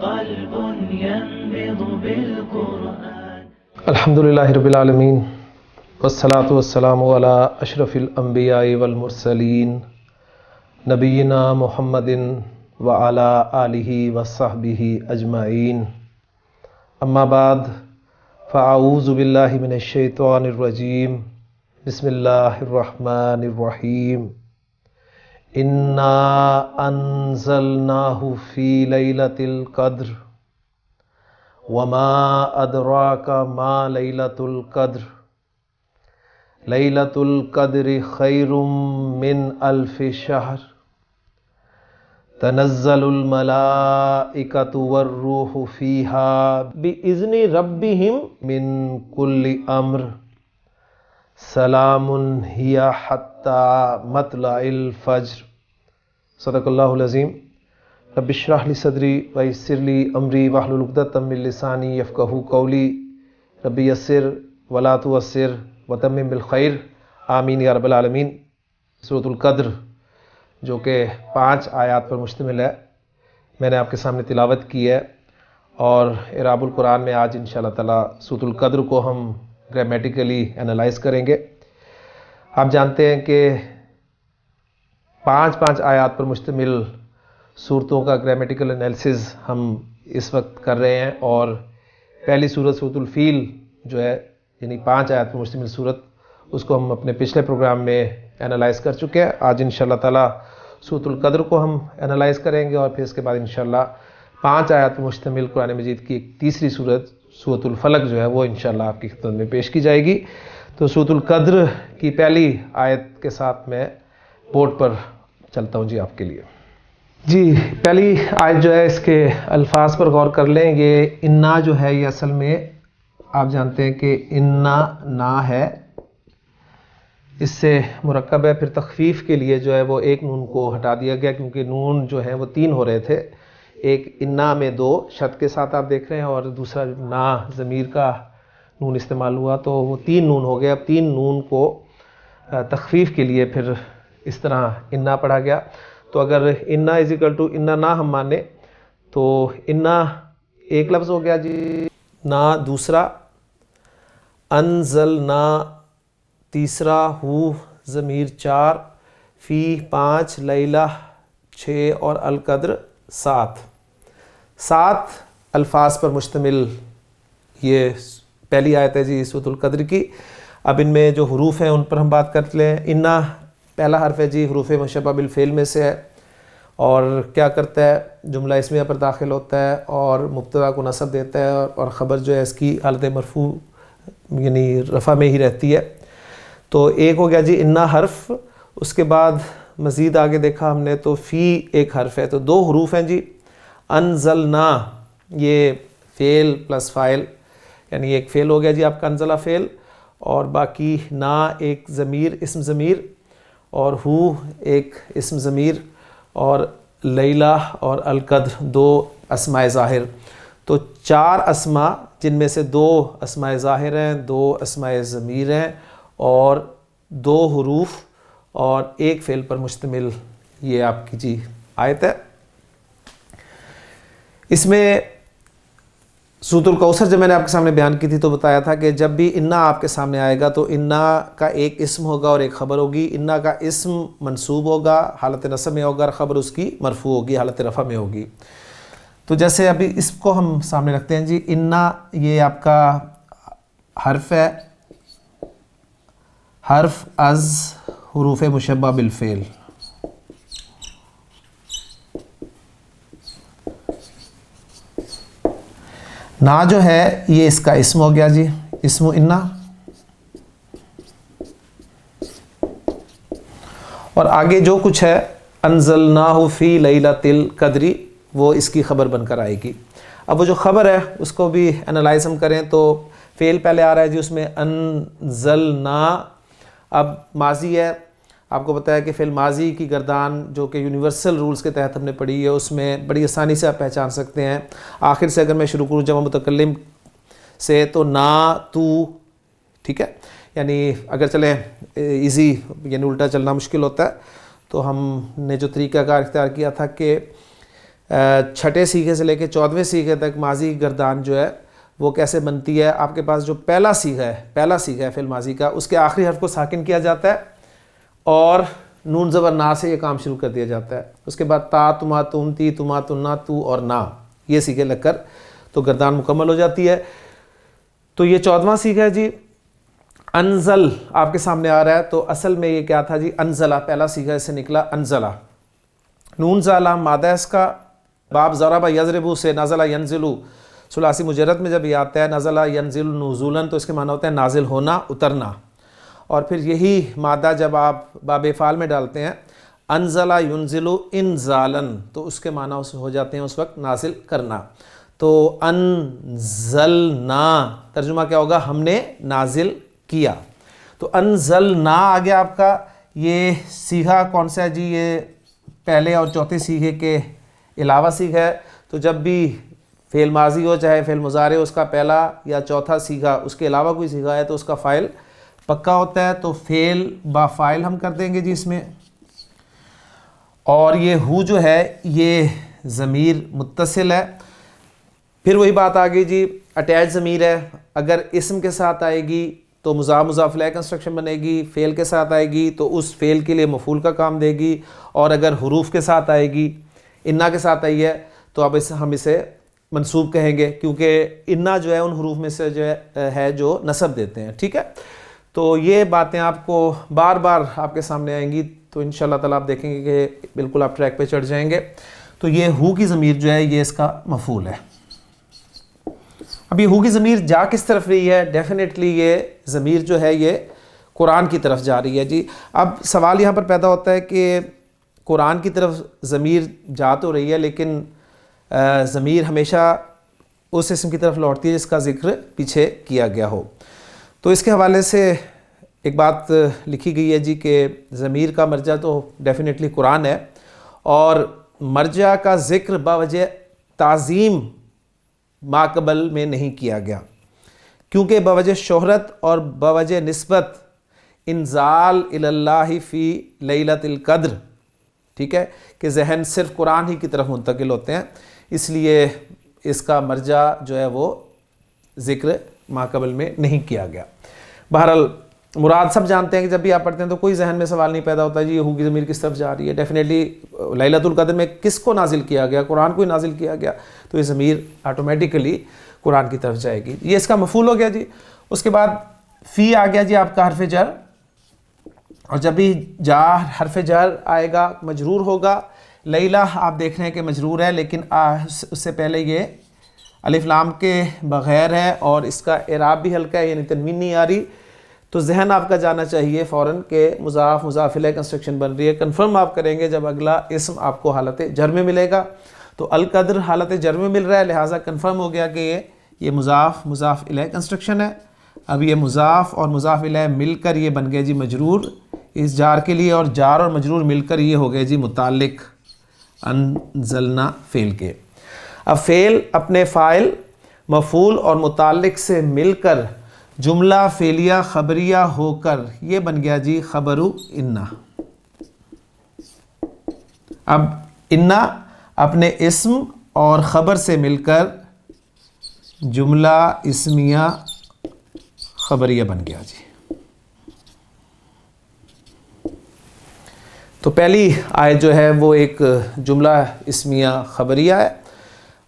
قلب ينبض بالقرآن. الحمد للہ رب العالمین والصلاة والسلام علی اشرف الانبیاء والمرسلین نبینا محمد وعلی آلہ وصحبہ اجمعین. اما بعد فاعوذ باللہ من الشیطان الرجیم. بسم اللہ الرحمن الرحیم. انا انزلناہ فی لیلۃ القدر وما ادراک ما لیلۃ القدر لیلۃ القدر خیر من الف شہر تنزل الملائکۃ والروح فیہا بإذن ربہم من کل امر سلام ہی حتی مطلع الفجر. صدق اللہ العظیم. رب اشرح لی صدری ویسر لی امری واحلل عقدۃ من لسانی یفقہوا قولی. رب یسر ولا تعسر وتمم بالخیر. آمین یا رب العالمین. سورۃ القدر جو کہ 5 آیات پر مشتمل ہے، میں نے آپ کے سامنے تلاوت کی ہے، اور اعراب القرآن میں آج انشاءاللہ تعالی سورۃ القدر کو ہم گرامیٹیکلی انالائز کریں گے. آپ جانتے ہیں کہ 5 آیات پر مشتمل صورتوں کا گرامیٹیکل انالیسز ہم اس وقت کر رہے ہیں، اور پہلی صورت سورۃ الفیل جو ہے یعنی 5 آیات پر مشتمل صورت، اس کو ہم اپنے پچھلے پروگرام میں انالائز کر چکے ہیں. آج انشاءاللہ تعالی سورۃ القدر کو ہم انالائز کریں گے، اور پھر اس کے بعد انشاءاللہ 5 آیات پر مشتمل قرآن مجید کی ایک تیسری صورت سورۃ الفلق جو ہے وہ انشاءاللہ آپ کی خدمت میں پیش کی جائے گی. تو سورۃ القدر کی پہلی آیت کے ساتھ میں بورڈ پر چلتا ہوں جی آپ کے لیے. جی پہلی آیت جو ہے اس کے الفاظ پر غور کر لیں. یہ انا جو ہے یہ اصل میں آپ جانتے ہیں کہ انا نا ہے، اس سے مرکب ہے. پھر تخفیف کے لیے جو ہے وہ ایک نون کو ہٹا دیا گیا، کیونکہ نون جو ہیں وہ 3 ہو رہے تھے. ایک انا میں 2 شد کے ساتھ آپ دیکھ رہے ہیں، اور دوسرا نا ضمیر کا نون استعمال ہوا تو وہ 3 نون ہو گیا. اب 3 نون کو تخفیف کے لیے پھر اس طرح انا پڑھا گیا. تو اگر انا از اکول ٹو انا نا ہم مانے تو انا ایک لفظ ہو گیا جی، نا دوسرا، انزلنا تیسرا، ہو ضمیر 4، فی 5، لیلہ 6 اور القدر 7 الفاظ پر مشتمل یہ پہلی آیت ہے جی سورۃ القدر کی. اب ان میں جو حروف ہیں ان پر ہم بات کر لیں. انا پہلا حرف ہے جی حروف مشبہ بالفعل میں سے ہے، اور کیا کرتا ہے، جملہ اسمیہ پر داخل ہوتا ہے اور مبتدا کو نصب دیتا ہے، اور خبر جو ہے اس کی حالت مرفوع یعنی رفع میں ہی رہتی ہے. تو ایک ہو گیا جی انا حرف. اس کے بعد مزید آگے دیکھا ہم نے تو فی ایک حرف ہے، تو 2 حروف ہیں جی. انزلنا یہ فعل پلس فاعل، یعنی ایک فعل ہو گیا جی آپ کا انزلہ فعل، اور باقی نا ایک ضمیر اسم ضمیر، اور ہو ایک اسم ضمیر، اور لیلہ اور القدر 2 اسماء ظاہر. تو 4 اسماء جن میں سے 2 اسماء ظاہر ہیں، 2 اسماء ضمیر ہیں، اور 2 حروف اور ایک فعل پر مشتمل یہ آپ کی جی آیت ہے. اس میں سورۃ الکوثر جب میں نے آپ کے سامنے بیان کی تھی تو بتایا تھا کہ جب بھی انا آپ کے سامنے آئے گا تو انا کا ایک اسم ہوگا اور ایک خبر ہوگی. انا کا اسم منصوب ہوگا، حالت نصب میں ہوگا، اور خبر اس کی مرفوع ہوگی، حالت رفع میں ہوگی. تو جیسے ابھی اس کو ہم سامنے رکھتے ہیں جی. انا یہ آپ کا حرف ہے، حرف از حروف مشبہ بالفعل. نا جو ہے یہ اس کا اسم ہو گیا جی، اسم انا، اور آگے جو کچھ ہے انزلناہ فی لیلۃ القدر وہ اس کی خبر بن کر آئے گی. اب وہ جو خبر ہے اس کو بھی انالائز ہم کریں تو فعل پہلے آ رہا ہے جی اس میں انزلنا. اب ماضی ہے، آپ کو پتہ ہے کہ فعل ماضی کی گردان جو کہ یونیورسل رولز کے تحت ہم نے پڑھی ہے اس میں بڑی آسانی سے آپ پہچان سکتے ہیں. آخر سے اگر میں شروع کروں جمع متکلم سے تو نا تو، ٹھیک ہے، یعنی اگر چلیں ایزی یعنی الٹا چلنا مشکل ہوتا ہے تو ہم نے جو طریقہ کار اختیار کیا تھا کہ چھٹے سیغے سے لے کے 14ویں سیغے تک ماضی گردان جو ہے وہ کیسے بنتی ہے. آپ کے پاس جو پہلا سیغہ ہے فعل ماضی کا, اس کے آخری حرف کو ساکن کیا جاتا ہے اور نون زبر نا سے یہ کام شروع کر دیا جاتا ہے. اس کے بعد تا, تما, تم, تی, تما, تنا, تو اور نا, یہ سیغے لگ کر تو گردان مکمل ہو جاتی ہے. تو یہ 14واں سیغہ ہے جی. انزل آپ کے سامنے آ رہا ہے, تو اصل میں یہ کیا تھا جی, انزلہ پہلا سیغہ سے نکلا انزلہ. نون زالہ مادہ اس کا, باب ضرب یضرب سے نزلہ ینزلو ثلاثی مجرد میں جب یہ آتا ہے نزلہ ینزل نزولاً تو اس کے معنی ہوتا ہے نازل ہونا, اترنا. اور پھر یہی مادہ جب آپ باب افعال میں ڈالتے ہیں انزلہ ینزلو انزالاً تو اس کے معنی ہو جاتے ہیں اس وقت نازل کرنا. تو انزلنا ترجمہ کیا ہوگا, ہم نے نازل کیا. تو انزلنا آگے آپ کا یہ سیغہ کون سا ہے جی, یہ پہلے اور چوتھے سیغے کے علاوہ سیغہ ہے. تو جب بھی فعل ماضی ہو چاہے فعل مضارع ہو, اس کا پہلا یا چوتھا سیغہ اس کے علاوہ کوئی سیغہ ہے تو اس کا فاعل پکا ہوتا ہے. تو فعل با فاعل ہم کر دیں گے جی اس میں. اور یہ ہو جو ہے یہ ضمیر متصل ہے. پھر وہی بات آ گئی جی, اٹیچ ضمیر ہے, اگر اسم کے ساتھ آئے گی تو مضاف مضاف الیہ کنسٹرکشن بنے گی, فعل کے ساتھ آئے گی تو اس فعل کے لیے مفعول کا کام دے گی, اور اگر حروف کے ساتھ آئے گی, انا کے ساتھ آئی ہے تو اب ہم اسے منصوب کہیں گے, کیونکہ انا جو ہے ان حروف میں سے جو ہے جو نصب دیتے ہیں. ٹھیک ہے, تو یہ باتیں آپ کو بار بار آپ کے سامنے آئیں گی, تو انشاءاللہ تعالیٰ آپ دیکھیں گے کہ بالکل آپ ٹریک پہ چڑھ جائیں گے. تو یہ ہو کی ضمیر جو ہے یہ اس کا مفعول ہے. اب یہ ہو کی ضمیر جا کس طرف رہی ہے, ڈیفینیٹلی یہ ضمیر جو ہے یہ قرآن کی طرف جا رہی ہے جی. اب سوال یہاں پر پیدا ہوتا ہے کہ قرآن کی طرف ضمیر جا تو رہی ہے, لیکن ضمیر ہمیشہ اس اسم کی طرف لوٹتی ہے جس کا ذکر پیچھے کیا گیا ہو. تو اس کے حوالے سے ایک بات لکھی گئی ہے جی کہ ضمیر کا مرجع تو ڈیفینیٹلی قرآن ہے, اور مرجع کا ذکر باوجہ تعظیم ماقبل میں نہیں کیا گیا, کیونکہ بوجہ شہرت اور بوجہ نسبت انزال اللہ فی لیلۃ القدر, ٹھیک ہے, کہ ذہن صرف قرآن ہی کی طرف منتقل ہوتے ہیں, اس لیے اس کا مرجع جو ہے وہ ذکر ماقبل میں نہیں کیا گیا. بہرحال مراد سب جانتے ہیں کہ جب بھی آپ پڑھتے ہیں تو کوئی ذہن میں سوال نہیں پیدا ہوتا جی یہ ہو کی ضمیر کس طرف جا رہی ہے. ڈیفینیٹلی لیلۃ القدر میں کس کو نازل کیا گیا, قرآن کو ہی نازل کیا گیا, تو یہ ضمیر آٹومیٹیکلی قرآن کی طرف جائے گی. یہ اس کا مفعول ہو گیا جی. اس کے بعد فی آ گیا جی آپ کا حرف جر, اور جب بھی جا حرف جر آئے گا مجرور ہوگا. لیلہ آپ دیکھ رہے ہیں کہ مجرور ہے, لیکن اس سے پہلے یہ الف لام کے بغیر ہے, اور اس کا اعراب بھی ہلکا ہے, یعنی تنوین نہیں آ رہی. تو ذہن آپ کا جانا چاہیے فوراً کہ مضاف مضاف الیہ کنسٹرکشن بن رہی ہے. کنفرم آپ کریں گے جب اگلا اسم آپ کو حالت جر میں ملے گا. تو القدر حالت جر میں مل رہا ہے, لہٰذا کنفرم ہو گیا کہ یہ مضاف مضاف الیہ کنسٹرکشن ہے. اب یہ مضاف اور مضاف الیہ مل کر یہ بن گئے جی مجرور اس جار کے لیے, اور جار اور مجرور مل کر یہ ہو گئے جی متعلق انزلنا فعل کے. اب فعل اپنے فاعل مفعول اور متعلق سے مل کر جملہ فعلیہ خبریہ ہو کر یہ بن گیا جی خبرو انا. اب انا اپنے اسم اور خبر سے مل کر جملہ اسمیہ خبریہ بن گیا جی. تو پہلی آیت جو ہے وہ ایک جملہ اسمیہ خبریہ ہے,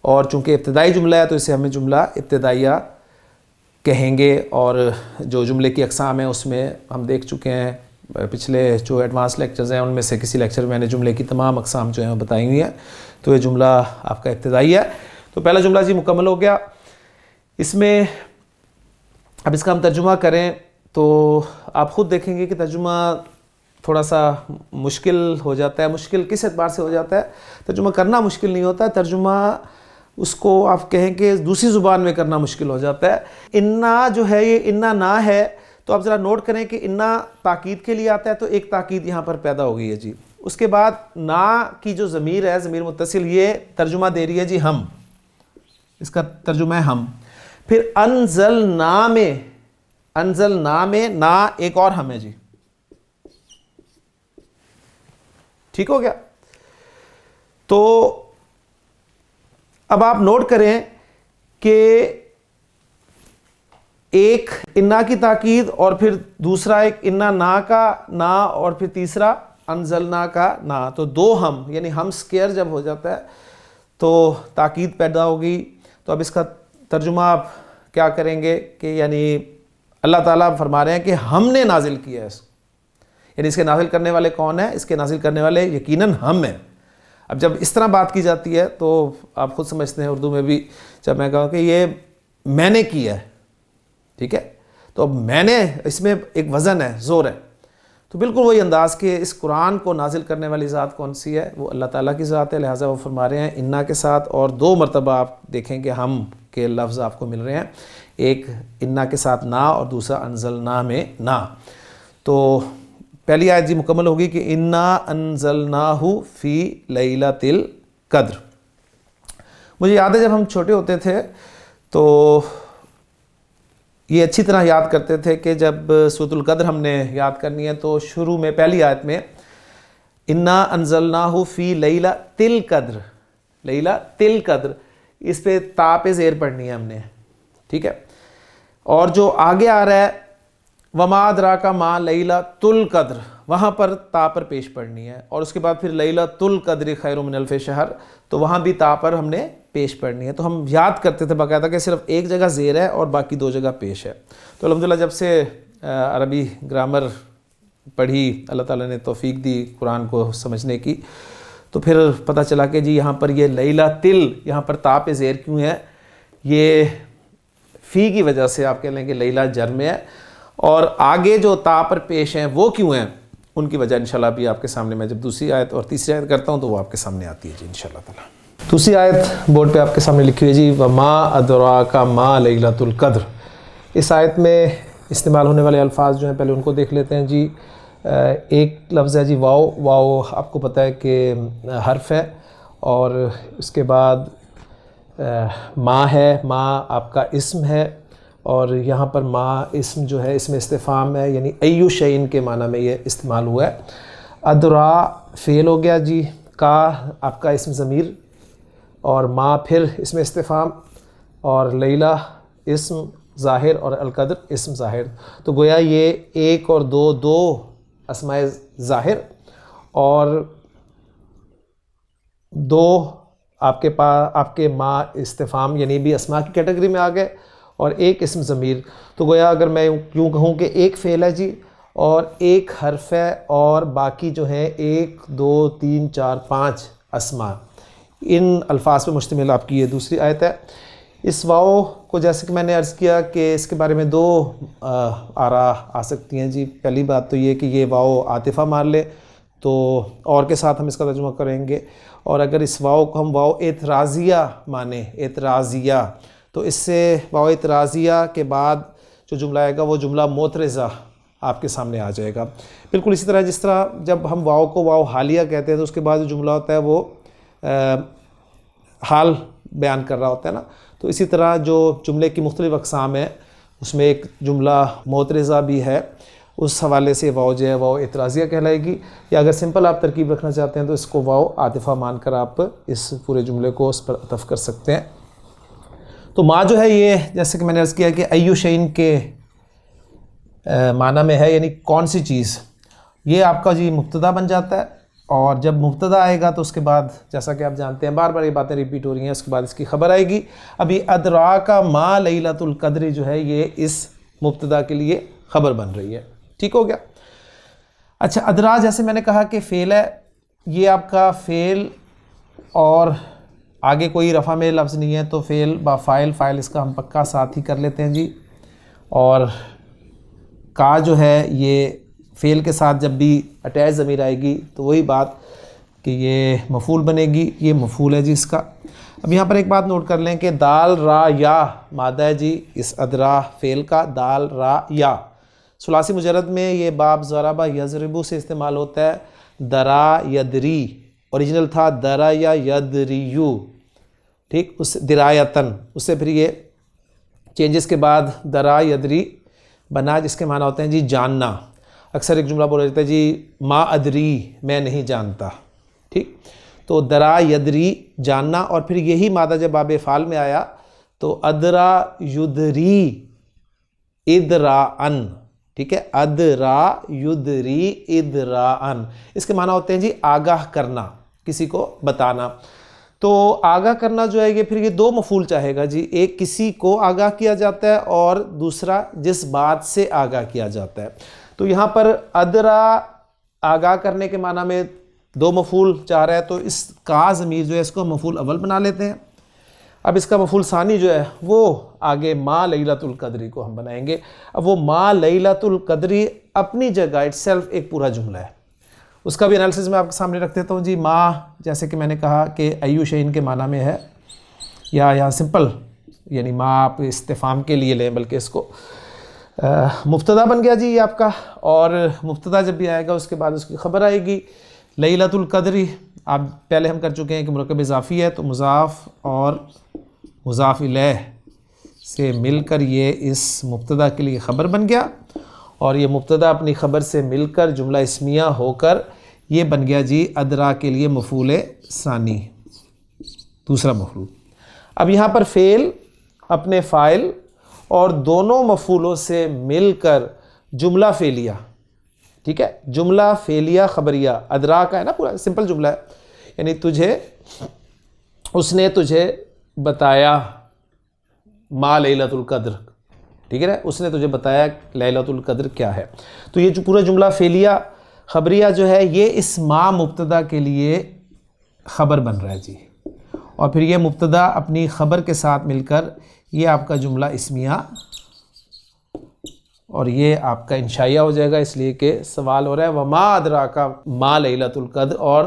اور چونکہ ابتدائی جملہ ہے تو اسے ہمیں جملہ ابتدائیہ کہیں گے. اور جو جملے کی اقسام ہیں اس میں ہم دیکھ چکے ہیں, پچھلے جو ایڈوانس لیکچرز ہیں ان میں سے کسی لیکچر میں میں نے جملے کی تمام اقسام جو ہیں وہ بتائی ہوئی ہیں. تو یہ جملہ آپ کا ابتدائی ہے. تو پہلا جملہ جی مکمل ہو گیا. اس میں اب اس کا ہم ترجمہ کریں تو آپ خود دیکھیں گے کہ ترجمہ تھوڑا سا مشکل ہو جاتا ہے. مشکل کس اعتبار سے ہو جاتا ہے؟ ترجمہ کرنا مشکل نہیں ہوتا, ترجمہ اس کو آپ کہیں کہ دوسری زبان میں کرنا مشکل ہو جاتا ہے. انا جو ہے یہ انا نہ ہے, تو آپ ذرا نوٹ کریں کہ انا تاکید کے لیے آتا ہے, تو ایک تاکید یہاں پر پیدا ہو گئی ہے جی. اس کے بعد نا کی جو ضمیر ہے ضمیر متصل, یہ ترجمہ دے رہی ہے جی ہم, اس کا ترجمہ ہے ہم. پھر انزلنا میں نا ایک اور ہم ہے جی, ٹھیک ہو گیا. تو اب آپ نوٹ کریں کہ ایک انا کی تاکید اور پھر دوسرا ایک انا نا کا نا اور پھر تیسرا انزلنا کا نا، تو دو ہم یعنی ہم سکیئر جب ہو جاتا ہے تو تاکید پیدا ہوگی. تو اب اس کا ترجمہ آپ کیا کریں گے کہ یعنی اللہ تعالیٰ فرما رہے ہیں کہ ہم نے نازل کیا ہے اس کو، یعنی اس کے نازل کرنے والے کون ہیں؟ اس کے نازل کرنے والے یقیناً ہم ہیں. اب جب اس طرح بات کی جاتی ہے تو آپ خود سمجھتے ہیں اردو میں بھی جب میں کہوں کہ یہ میں نے کیا ہے، ٹھیک ہے، تو اب میں نے اس میں ایک وزن ہے، زور ہے. تو بالکل وہی انداز کہ اس قرآن کو نازل کرنے والی ذات کون سی ہے؟ وہ اللہ تعالیٰ کی ذات ہے. لہٰذا وہ فرما رہے ہیں انا کے ساتھ، اور 2 مرتبہ آپ دیکھیں کہ ہم کے لفظ آپ کو مل رہے ہیں، ایک انا کے ساتھ نا اور دوسرا انزلنا میں نا. تو پہلی آیت جی مکمل ہوگی کہ انا انزلناہ فی لیلۃ القدر. مجھے یاد ہے جب ہم چھوٹے ہوتے تھے تو یہ اچھی طرح یاد کرتے تھے کہ جب سورۃ القدر ہم نے یاد کرنی ہے تو شروع میں پہلی آیت میں انا انزلناہ فی لیلۃ القدر، لیلۃ القدر، اس پہ تا پہ زیر پڑھنی ہے ہم نے، ٹھیک ہے. اور جو آگے آ رہا ہے وما ادراک ما لیلۃ القدر، وہاں پر تا پر پیش پڑھنی ہے. اور اس کے بعد پھر لیلۃ القدر خیر من الف شہر، تو وہاں بھی تا پر ہم نے پیش پڑھنی ہے. تو ہم یاد کرتے تھے باقاعدہ کہ صرف ایک جگہ زیر ہے اور باقی 2 جگہ پیش ہے. تو الحمدللہ جب سے عربی گرامر پڑھی، اللہ تعالیٰ نے توفیق دی قرآن کو سمجھنے کی، تو پھر پتہ چلا کہ جی یہاں پر یہ لیلۃ یہاں پر تا پہ زیر کیوں ہے؟ یہ فی کی وجہ سے آپ کہہ لیں کہ لیلہ جر میں ہے، اور آگے جو تا پر پیش ہیں وہ کیوں ہیں، ان کی وجہ انشاءاللہ ابھی آپ کے سامنے میں جب دوسری آیت اور تیسری آیت کرتا ہوں تو وہ آپ کے سامنے آتی ہے جی انشاءاللہ تعالیٰ. دوسری آیت بورڈ پہ آپ کے سامنے لکھی ہوئی جی وما ادراک ما لیلۃ القدر. اس آیت میں استعمال ہونے والے الفاظ جو ہیں پہلے ان کو دیکھ لیتے ہیں جی. ایک لفظ ہے جی واو. واو آپ کو پتہ ہے کہ حرف ہے، اور اس کے بعد ما ہے، ما آپ کا اسم ہے، اور یہاں پر ما اسم جو ہے اسم استفہام ہے، یعنی ایو شیئن کے معنی میں یہ استعمال ہوا ہے. ادرا فعل ہو گیا جی، کا آپ کا اسم ضمیر، اور ما پھر اسم استفہام، اور لیلہ اسم ظاہر، اور القدر اسم ظاہر. تو گویا یہ 1 اور 2 اسماء ظاہر، اور 2 آپ کے ما استفہام یعنی بھی اسماء کی کیٹیگری میں آ گئے، اور 1 اسم ضمیر. تو گویا اگر میں یوں کہوں کہ 1 فعل ہے جی اور 1 حرف ہے، اور باقی جو ہیں 1 2 3 4 5 اسماء، ان الفاظ پہ مشتمل آپ کی یہ دوسری آیت ہے. اس واو کو جیسے کہ میں نے عرض کیا کہ اس کے بارے میں 2 آراء آ سکتی ہیں جی. پہلی بات تو یہ کہ یہ واو عاطفہ مار لے تو اور کے ساتھ ہم اس کا ترجمہ کریں گے، اور اگر اس واو کو ہم واو اعتراضیہ مانیں، اعتراضیہ، تو اس سے واو اعتراضیہ کے بعد جو جملہ آئے گا وہ جملہ معترضہ آپ کے سامنے آ جائے گا. بالکل اسی طرح جس طرح جب ہم واو کو واو حالیہ کہتے ہیں تو اس کے بعد جو جملہ ہوتا ہے وہ حال بیان کر رہا ہوتا ہے نا. تو اسی طرح جو جملے کی مختلف اقسام ہیں اس میں ایک جملہ معترضہ بھی ہے، اس حوالے سے واو جو ہے واو اعتراضیہ کہلائے گی. یا اگر سمپل آپ ترکیب رکھنا چاہتے ہیں تو اس کو واو عاطفہ مان کر آپ اس پورے جملے کو اس پر عطف کر سکتے ہیں. تو ما جو ہے یہ جیسے کہ میں نے عرض کیا کہ ایو شیئن کے معنی میں ہے، یعنی کون سی چیز. یہ آپ کا جی مبتدا بن جاتا ہے، اور جب مبتدا آئے گا تو اس کے بعد جیسا کہ آپ جانتے ہیں بار بار یہ باتیں ریپیٹ ہو رہی ہیں، اس کے بعد اس کی خبر آئے گی. ابھی ادراک ما لیلۃ القدر جو ہے یہ اس مبتدا کے لیے خبر بن رہی ہے. ٹھیک ہو گیا. اچھا، ادرا جیسے میں نے کہا کہ فعل ہے، یہ آپ کا فعل اور آگے کوئی رفع میں لفظ نہیں ہے تو فعل با فاعل، فاعل اس کا ہم پکا ساتھ ہی کر لیتے ہیں جی. اور کا جو ہے یہ فعل کے ساتھ جب بھی اٹیچ ضمیر آئے گی تو وہی بات کہ یہ مفعول بنے گی، یہ مفعول ہے جی اس کا. اب یہاں پر ایک بات نوٹ کر لیں کہ دال را یا مادہ ہے جی اس ادرا فعل کا، دال را یا. ثلاثی مجرد میں یہ باب ضربہ یضربو سے استعمال ہوتا ہے. درا یدری اوریجنل تھا درا یا یدریو، ٹھیک، اس درایتن، اس سے پھر یہ چینجز کے بعد درا یدری بنا جس کے معنی ہوتے ہیں جی جاننا. اکثر ایک جملہ بولا جاتا ہے جی ما ادری، میں نہیں جانتا، ٹھیک. تو درا یدری جاننا، اور پھر یہی مادہ جب باب افعال میں آیا تو ادرا یدری ادراءن، ٹھیک ہے، ادرا یدری ادراءن، اس کے معنی ہوتے ہیں جی آگاہ کرنا، کسی کو بتانا۔ تو آگاہ کرنا جو ہے یہ پھر یہ دو مفعول چاہے گا جی، ایک کسی کو آگاہ کیا جاتا ہے اور دوسرا جس بات سے آگاہ کیا جاتا ہے۔ تو یہاں پر ادرا آگاہ کرنے کے معنی میں دو مفعول چاہ رہا ہے، تو اس کا ضمیر جو ہے اس کو مفعول اول بنا لیتے ہیں۔ اب اس کا مفعول ثانی جو ہے وہ آگے ما لیلۃ القدری کو ہم بنائیں گے۔ اب وہ ما لیلۃ القدری اپنی جگہ اٹ سیلف ایک پورا جملہ ہے، اس کا بھی انالیسز میں آپ کے سامنے رکھ دیتا ہوں جی۔ ما جیسے کہ میں نے کہا کہ ایو شیئن کے معنی میں ہے، یا یہاں سمپل یعنی ما آپ استفہام کے لیے لیں، بلکہ اس کو مبتدا بن گیا جی یہ آپ کا، اور مبتدا جب بھی آئے گا اس کے بعد اس کی خبر آئے گی۔ لیلۃ القدری آپ پہلے ہم کر چکے ہیں کہ مرکب اضافی ہے، تو مضاف اور مضاف الیہ سے مل کر یہ اس مبتدا کے لیے خبر بن گیا، اور یہ مبتدا اپنی خبر سے مل کر جملہ اسمیہ ہو کر یہ بن گیا جی ادرا کے لیے مفعول ثانی، دوسرا مفعول۔ اب یہاں پر فعل اپنے فاعل اور دونوں مفعولوں سے مل کر جملہ فعلیہ، ٹھیک ہے، جملہ فعلیہ خبریہ ادرا کا ہے نا، پورا سمپل جملہ ہے، یعنی تجھے، اس نے تجھے بتایا ما لیلۃ القدر، ٹھیک ہے نا، اس نے تجھے بتایا لیلۃ القدر کیا ہے۔ تو یہ جو پورا جملہ فعلیہ خبریہ جو ہے یہ اس ما مبتدا کے لیے خبر بن رہا ہے جی، اور پھر یہ مبتدا اپنی خبر کے ساتھ مل کر یہ آپ کا جملہ اسمیہ اور یہ آپ کا انشائیہ ہو جائے گا، اس لیے کہ سوال ہو رہا ہے وما ادراک ما لیلۃ القدر، اور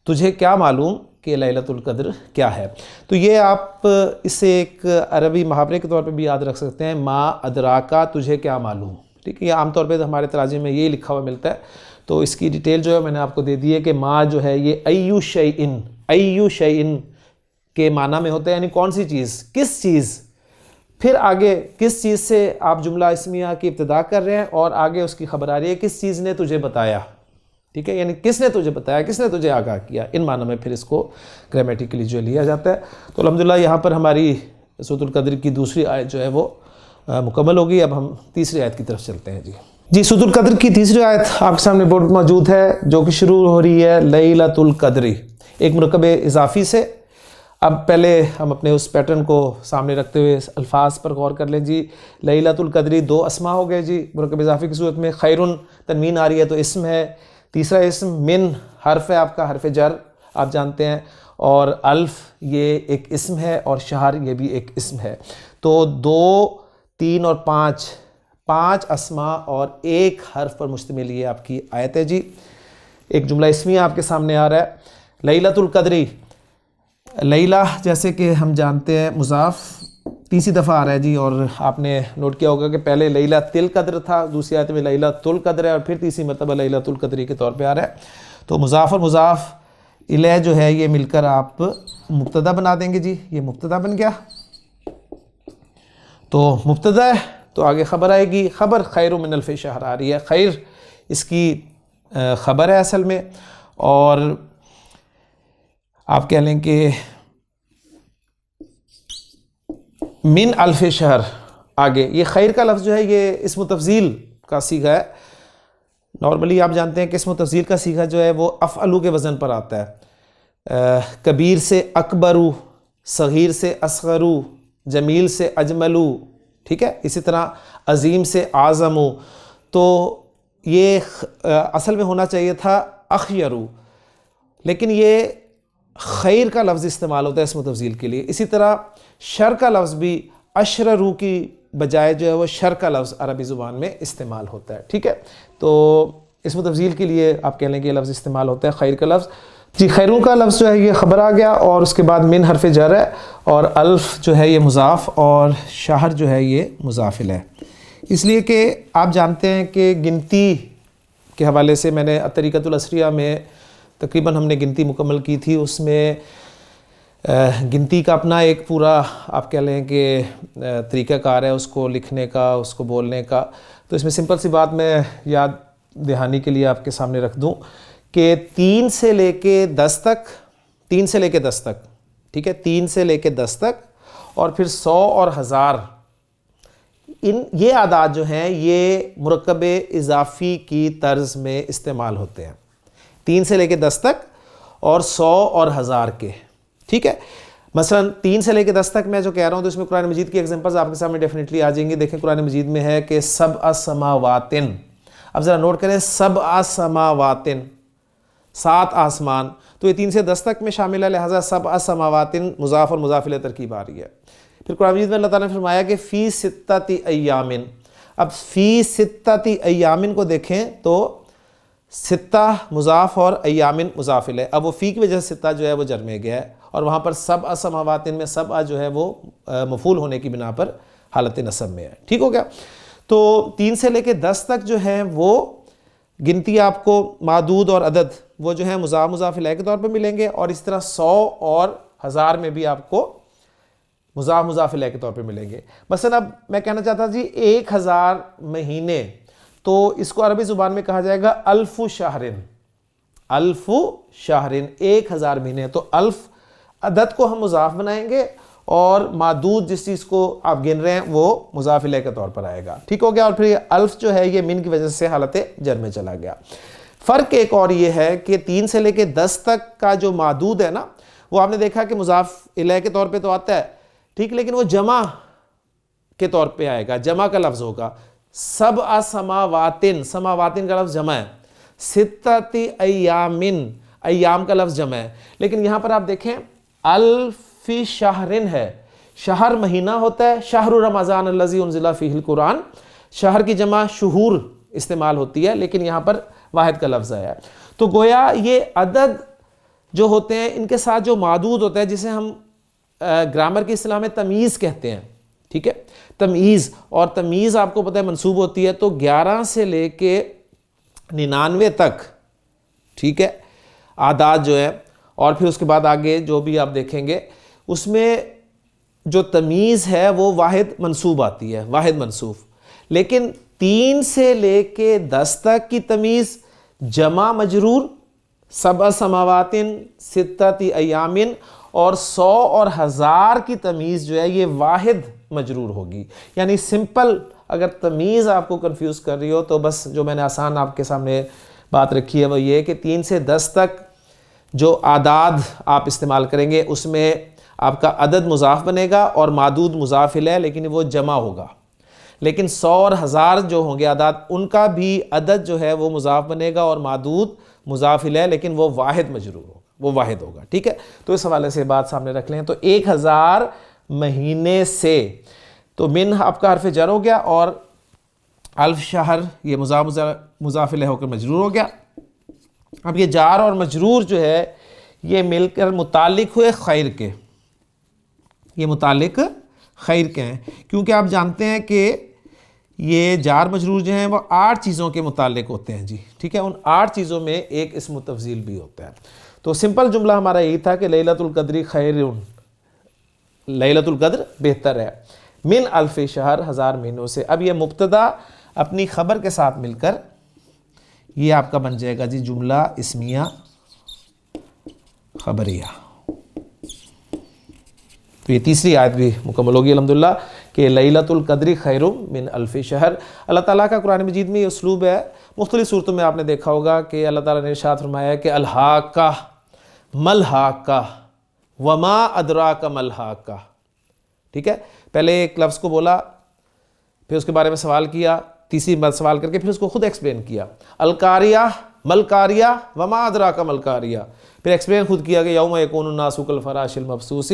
تجھے کیا معلوم کہ لیلۃ القدر کیا ہے۔ تو یہ آپ اسے ایک عربی محاورے کے طور پہ بھی یاد رکھ سکتے ہیں، ما ادراکا تجھے کیا معلوم، ٹھیک ہے، یہ عام طور پہ ہمارے تراجم میں یہی لکھا ہوا ملتا ہے۔ تو اس کی ڈیٹیل جو ہے میں نے آپ کو دے دی ہے کہ ما جو ہے یہ ایو شیئن، ایو شیئن کے معنی میں ہوتا ہے، یعنی کون سی چیز، کس چیز، پھر آگے کس چیز سے آپ جملہ اسمیہ کی ابتدا کر رہے ہیں اور آگے اس کی خبر آ رہی ہے کس چیز نے تجھے بتایا، ٹھیک ہے، یعنی کس نے تجھے بتایا، کس نے تجھے آگاہ کیا، ان معنی میں پھر اس کو گرامیٹیکلی جو لیا جاتا ہے۔ تو الحمدللہ یہاں پر ہماری سورۃ القدر کی دوسری آیت جو ہے وہ مکمل ہوگی۔ اب ہم تیسری آیت کی طرف چلتے ہیں جی سورۃ القدر کی تیسری آیت آپ کے سامنے بورڈ موجود ہے، جو کہ شروع ہو رہی ہے لیلۃ القدر، ایک مرکب اضافی سے۔ اب پہلے ہم اپنے اس پیٹرن کو سامنے رکھتے ہوئے الفاظ پر غور کر لیں جی۔ لیلۃ القدر دو اسماء ہو گئے جی مرکب اضافی کی صورت میں، خیرن تنوین آ رہی ہے تو اسم ہے، تیسرا اسم من حرف ہے آپ کا، حرف جر آپ جانتے ہیں، اور الف یہ ایک اسم ہے، اور شہر یہ بھی ایک اسم ہے۔ تو 2، 3 اور 5 اسماء اور ایک حرف پر مشتمل یہ آپ کی آیت ہے جی۔ ایک جملہ اسمیہ آپ کے سامنے آ رہا ہے، لیلۃ القدر۔ لیلہ جیسے کہ ہم جانتے ہیں مضاف تیسری دفعہ آ رہا ہے جی، اور آپ نے نوٹ کیا ہوگا کہ پہلے لیلۃ القدر تھا، دوسری آیت میں لیلۃ القدر ہے، اور پھر تیسری مرتبہ لیلۃ القدر کے طور پہ آ رہا ہے۔ تو مضاف اور مضاف الیہ جو ہے یہ مل کر آپ مبتدا بنا دیں گے جی، یہ مبتدا بن گیا۔ تو مبتدا ہے تو آگے خبر آئے گی، خبر خیر من الف شہر آ رہی ہے، خیر اس کی خبر ہے اصل میں، اور آپ کہہ لیں کہ من الف شہر آگے یہ خیر کا لفظ جو ہے یہ اسم تفضیل کا صیغہ ہے۔ نارملی آپ جانتے ہیں کہ اسم تفضیل کا صیغہ جو ہے وہ افعلو کے وزن پر آتا ہے، کبیر سے اکبرو، صغیر سے اصغرو، جمیل سے اجملو، ٹھیک ہے، اسی طرح عظیم سے اعظمو۔ تو یہ اصل میں ہونا چاہیے تھا اخیرو، لیکن یہ خیر کا لفظ استعمال ہوتا ہے اسم تفضیل کے لیے۔ اسی طرح شر کا لفظ بھی اشررو کی بجائے جو ہے وہ شر کا لفظ عربی زبان میں استعمال ہوتا ہے، ٹھیک ہے۔ تو اسم تفضیل کے لیے آپ کہہ لیں کہ یہ لفظ استعمال ہوتا ہے خیر کا لفظ جی۔ خیروں کا لفظ جو ہے یہ خبر آ گیا، اور اس کے بعد من حرف جر ہے، اور الف جو ہے یہ مضاف، اور شہر جو ہے یہ مضاف الیہ ہے۔ اس لیے کہ آپ جانتے ہیں کہ گنتی کے حوالے سے میں نے طریقۃ الاسریہ میں تقریباً ہم نے گنتی مکمل کی تھی، اس میں گنتی کا اپنا ایک پورا آپ کہہ لیں کہ طریقہ کار ہے اس کو لکھنے کا، اس کو بولنے کا۔ تو اس میں سمپل سی بات میں یاد دہانی کے لیے آپ کے سامنے رکھ دوں کہ 3 سے لے کے 10 تک 3 سے لے کے 10 تک, ٹھیک ہے, 3 سے لے کے 10 تک, اور پھر 100 اور 1000, یہ اعداد جو ہیں یہ مرکب اضافی کی طرز میں استعمال ہوتے ہیں, 3 سے لے کے 10 تک اور 100 اور 1000 کے, ٹھیک ہے. مثلا 3 سے لے کے 10 تک میں جو کہہ رہا ہوں تو اس میں قرآن مجید کی ایگزامپلز آپ کے سامنے ڈیفینیٹلی آ جائیں گی. دیکھیں قرآن مجید میں ہے کہ 7 سماواتن, اب ذرا نوٹ کریں 7 سماواتن, 7 آسمان, تو یہ 3 سے 10 تک میں شامل ہے, لہٰذا 7 سماواتن مضاف اور مضاف الیہ ترکیب آ رہی ہے. پھر قرآن مجید میں اللہ تعالیٰ نے فرمایا کہ فی 6 ایامن, اب فی 6 ایامن کو دیکھیں تو 6 مضاف اور ایامن مضاف الیہ, اب وہ فی کی وجہ سے 6 جو ہے وہ جر میں گیا ہے, اور وہاں پر 7 سماواتن میں 7 جو ہے وہ مفعول ہونے کی بنا پر حالت نصب میں ہے, ٹھیک ہو گیا. تو 3 سے لے کے 10 تک جو ہیں وہ گنتی آپ کو معدود اور عدد وہ جو ہیں مضاف مضاف الیہ کے طور پر ملیں گے, اور اس طرح 100 اور 1000 میں بھی آپ کو مضاف مضاف الیہ کے طور پر ملیں گے. مثلا اب میں کہنا چاہتا جی 1000 مہینے, تو اس کو عربی زبان میں کہا جائے گا الف شہرن, الف شہرن 1000 مہینے. تو الف عدد کو ہم مضاف بنائیں گے اور معدود جس چیز کو آپ گن رہے ہیں وہ مضاف الیہ کے طور پر آئے گا, ٹھیک ہو گیا. اور پھر یہ الف جو ہے یہ من کی وجہ سے حالت جر میں چلا گیا. فرق ایک اور یہ ہے کہ 3 سے لے کے 10 تک کا جو معدود ہے نا, وہ آپ نے دیکھا کہ مضاف الیہ کے طور پہ تو آتا ہے, ٹھیک, لیکن وہ جمع کے طور پہ آئے گا, جمع کا لفظ ہوگا. 7 سماواتن, سماواتن کا لفظ جمع ہے, 6 ایامن, ایام کا لفظ جمع ہے, لیکن یہاں پر آپ دیکھیں الف شہرن ہے, شہر مہینہ ہوتا ہے, شہر رمضان الذی انزل فیہ القرآن, شہر کی جمع شہور استعمال ہوتی ہے, لیکن یہاں پر واحد کا لفظ آیا ہے. تو گویا یہ عدد جو ہوتے ہیں ان کے ساتھ جو معدود ہوتا ہے جسے ہم گرامر کی اصطلاح میں تمیز کہتے ہیں, ٹھیک ہے, تمیز, اور تمیز آپ کو پتہ ہے منصوب ہوتی ہے تو 11 سے لے کے 99 تک, ٹھیک ہے, اعداد جو ہے, اور پھر اس کے بعد آگے جو بھی آپ دیکھیں گے اس میں جو تمیز ہے وہ واحد منصوب آتی ہے, واحد منصوب. لیکن 3 سے لے کے 10 تک کی تمیز جمع مجرور, 7 سماواتن 6 ایامن, اور 100 اور 1000 کی تمیز جو ہے یہ واحد مجرور ہوگی. یعنی سمپل اگر تمیز آپ کو کنفیوز کر رہی ہو تو بس جو میں نے آسان آپ کے سامنے بات رکھی ہے وہ یہ کہ 3 سے 10 تک جو اعداد آپ استعمال کریں گے اس میں آپ کا عدد مضاف بنے گا اور معدود مضاف الیہ, لیکن وہ جمع ہوگا. لیکن 100 اور 1000 جو ہوں گے اعداد, ان کا بھی عدد جو ہے وہ مضاف بنے گا اور معدود مضاف الیہ, لیکن وہ واحد مجرور ہوگا, وہ واحد ہوگا, ٹھیک ہے. تو اس حوالے سے بات سامنے رکھ لیں. تو 1000 مہینے سے, تو من آپ کا حرف جر ہو گیا, اور الف شہر یہ مضاف الیہ ہو کر مجرور ہو گیا. اب یہ جار اور مجرور جو ہے یہ مل کر متعلق ہوئے خیر کے, یہ متعلق خیر کے ہیں, کیونکہ آپ جانتے ہیں کہ یہ جار مجرور جو ہیں وہ 8 چیزوں کے متعلق ہوتے ہیں جی, ٹھیک ہے. ان 8 چیزوں میں ایک اسم تفضیل بھی ہوتا ہے. تو سمپل جملہ ہمارا یہی تھا کہ لیلۃ القدر خیرون, لیلۃ القدر بہتر ہے من الف شہر, 1000 مہینوں سے. اب یہ مبتدا اپنی خبر کے ساتھ مل کر یہ آپ کا بن جائے گا جی جملہ اسمیہ خبریہ. تو یہ تیسری آیت بھی مکمل ہوگی الحمدللہ کہ لیلۃ القدر خیر من الف شہر. اللہ تعالیٰ کا قرآن مجید میں یہ اسلوب ہے. مختلف صورتوں میں آپ نے دیکھا ہوگا کہ اللہ تعالیٰ نے ارشاد فرمایا ہے کہ الحاقہ ملحاقہ وما ادراک ملحاقہ, ٹھیک ہے. پہلے ایک لفظ کو بولا, پھر اس کے بارے میں سوال کیا, تیسری بار سوال کر کے پھر اس کو خود ایکسپلین کیا. القاریہ ملقاریہ وما ادراک ملقاریہ, پھر ایکسپلین خود کیا کہ یوم یکون الناس کالفراش المبثوث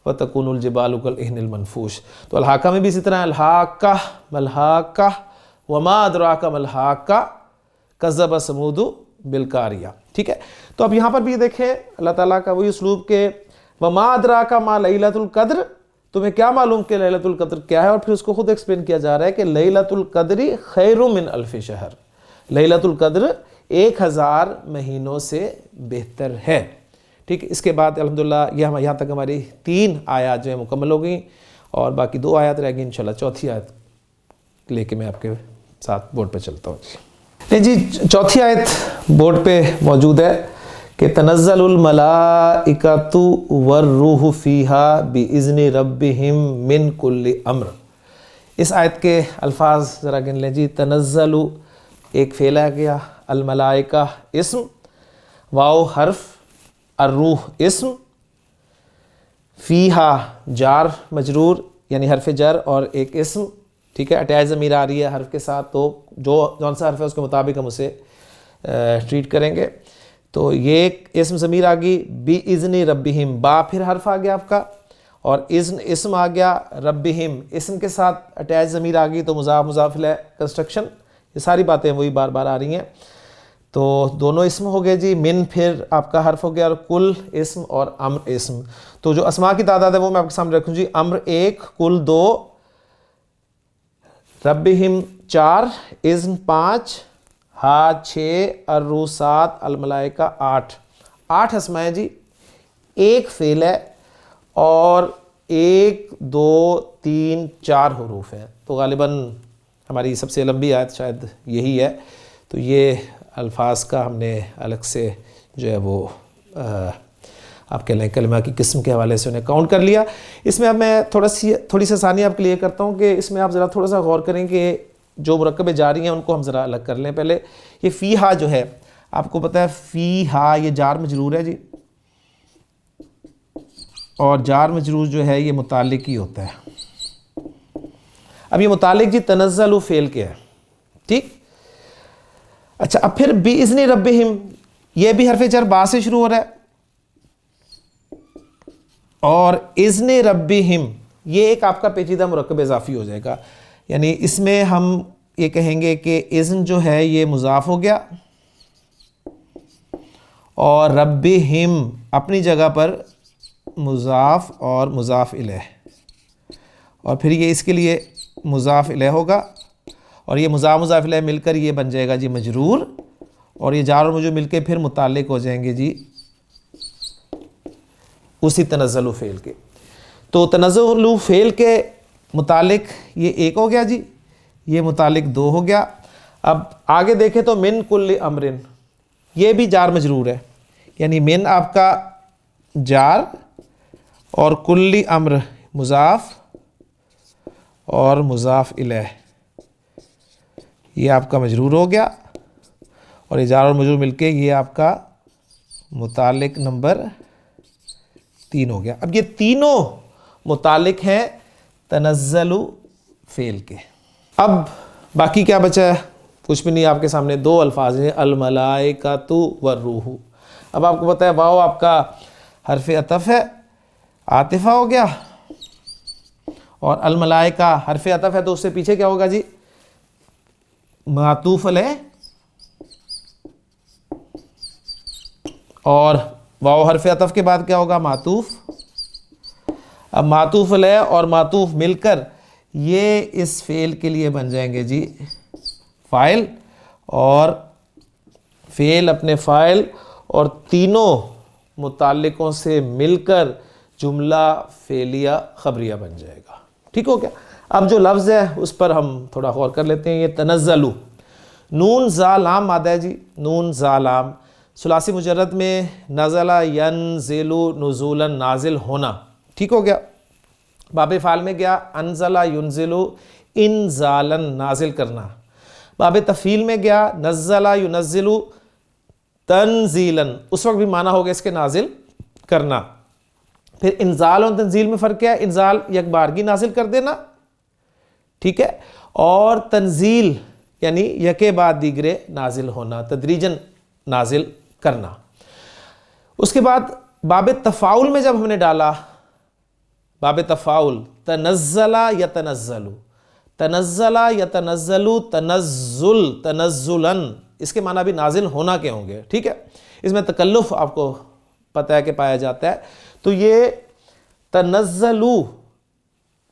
وتکون الجبال کالعہن المنفوش. تو الحاقہ میں بھی اسی طرح الحاقہ ملحاقہ وما ادراک ملحاقہ کذب ثمود بالقاریہ, ٹھیک ہے. تو اب یہاں پر بھی دیکھیں اللہ تعالیٰ کا وہی اسلوب کہ وما ادراک ما لیلۃ القدر, تمہیں کیا معلوم کہ لیلۃ القدر کیا ہے, اور پھر اس کو خود ایکسپلین کیا جا رہا ہے کہ لیلۃ القدر خیر من الف شہر, لیلۃ القدر 1000 مہینوں سے بہتر ہے, ٹھیک. اس کے بعد الحمدللہ یہاں تک ہماری 3 آیات جو ہیں مکمل ہو گئیں, اور باقی 2 آیات رہ گئی انشاءاللہ. چوتھی آیت لے کے میں آپ کے ساتھ بورڈ پہ چلتا ہوں. جی چوتھی آیت بورڈ پہ موجود ہے کہ تنزل الملائکۃ والروح فیہا بإذن ربہم من کل امر. اس آیت کے الفاظ ذرا گن لیں جی. تنزل ایک فعل آ گیا، الملائکہ اسم، واو حرف، الروح اسم، فیہا جار مجرور یعنی حرف جر اور ایک اسم، ٹھیک ہے، اٹیچ ضمیر آ رہی ہے حرف کے ساتھ، تو جون سا حرف ہے اس کے مطابق ہم اسے ٹریٹ کریں گے. تو یہ ایک اسم ضمیر آ گئی، بِإِذْنِ رَبِّهِمْ، با پھر حرف آ گیا آپ کا، اور اذن اسم آ گیا، ربہم اسم کے ساتھ اٹیچ ضمیر آ گئی، تو مضاف مضاف الیہ کنسٹرکشن، یہ ساری باتیں وہی بار بار آ رہی ہیں. تو دونوں اسم ہو گئے جی، من پھر آپ کا حرف ہو گیا، اور کل اسم اور امر اسم. تو جو اسماء کی تعداد ہے وہ میں آپ کے سامنے رکھوں جی. امر 1، کل 2، ربہم 4، اذن 5، ہا 6، الروح 7، الملائکہ 8. 8 اسماء ہیں جی، ایک فعل ہے اور 1، 2، 3، 4 حروف ہیں. تو غالباً ہماری سب سے لمبی آیت شاید یہی ہے. تو یہ الفاظ کا ہم نے الگ سے جو ہے وہ آپ کہہ لیں کلمہ کی قسم کے حوالے سے انہیں کاؤنٹ کر لیا. اس میں اب میں تھوڑی سی آسانی آپ کلیئر کرتا ہوں کہ اس میں آپ ذرا تھوڑا سا غور کریں کہ جو مرکب جاری ہیں ان کو ہم ذرا الگ کر لیں. پہلے یہ فیہا جو ہے آپ کو پتہ ہے فیہا یہ جار مجرور ہے جی، اور جار مجرور جو ہے یہ متعلق ہی ہوتا ہے. اب یہ متعلق جی تنزل فعل کے ہے، ٹھیک. اچھا اب پھر بِإِذْنِ رَبِّهِمْ، یہ بھی حرف جر با سے شروع ہو رہا ہے، اور اذن ربہم یہ ایک آپ کا پیچیدہ مرکب اضافی ہو جائے گا. یعنی اس میں ہم یہ کہیں گے کہ اذن جو ہے یہ مضاف ہو گیا، اور ربہم اپنی جگہ پر مضاف اور مضاف الیہ، اور پھر یہ اس کے لیے مضاف الیہ ہوگا، اور یہ مضاف الیہ مل کر یہ بن جائے گا جی مجرور، اور یہ جار اور مجرور مل کے پھر متعلق ہو جائیں گے جی اسی تنزل فعل کے. تو تنزل فعل کے متعلق یہ ایک ہو گیا جی، یہ متعلق 2 ہو گیا. اب آگے دیکھیں تو من کل امرن، یہ بھی جار مجرور ہے، یعنی من آپ کا جار اور کل امر مضاف اور مضاف الیہ یہ آپ کا مجرور ہو گیا، اور یہ جار اور مجرور مل کے یہ آپ کا متعلق نمبر 3 ہو گیا. اب یہ تینوں متعلق ہیں تنزل فعل کے. اب باقی کیا بچا ہے؟ کچھ بھی نہیں، آپ کے سامنے 2 الفاظ ہیں، الملائکۃ والروح. اب آپ کو پتہ ہے واو آپ کا حرف عطف ہے، عاطفہ ہو گیا، اور الملائکہ حرف عطف ہے تو اس سے پیچھے کیا ہوگا جی معطوف علیہ، اور واو حرف عطف کے بعد کیا ہوگا معطوف. اب معطوف علیہ اور معطوف مل کر یہ اس فعل کے لیے بن جائیں گے جی فاعل، اور فعل اپنے فاعل اور تینوں متعلقوں سے مل کر جملہ فعلیہ خبریہ بن جائے گا. ٹھیک ہو گیا. اب جو لفظ ہے اس پر ہم تھوڑا غور کر لیتے ہیں. یہ تنزلو، نون زا لام مادہ ہے جی، نون زا لام، ثلاثی مجرد میں نزل ینزلو نزولا نازل ہونا. ٹھیک ہو گیا. باب فعل میں گیا انزل ینزلو انزالا نازل کرنا. باب تفعیل میں گیا نزل ینزلو تنزیلا، اس وقت بھی معنی ہوگا اس کے نازل کرنا. پھر انزال اور تنزیل میں فرق کیا ہے؟ انزال یک بارگی نازل کر دینا، ٹھیک ہے، اور تنزیل یعنی یکے بعد دیگرے نازل ہونا، تدریجن نازل کرنا. اس کے بعد باب تفاعل میں جب ہم نے ڈالا باب تفاعل تنزل یتنزل، تنزل یتنزل، تنزل تنزلا، اس کے معنی بھی نازل ہونا کے ہوں گے. ٹھیک ہے. اس میں تکلف آپ کو پتہ ہے کہ پایا جاتا ہے. تو یہ تنزلو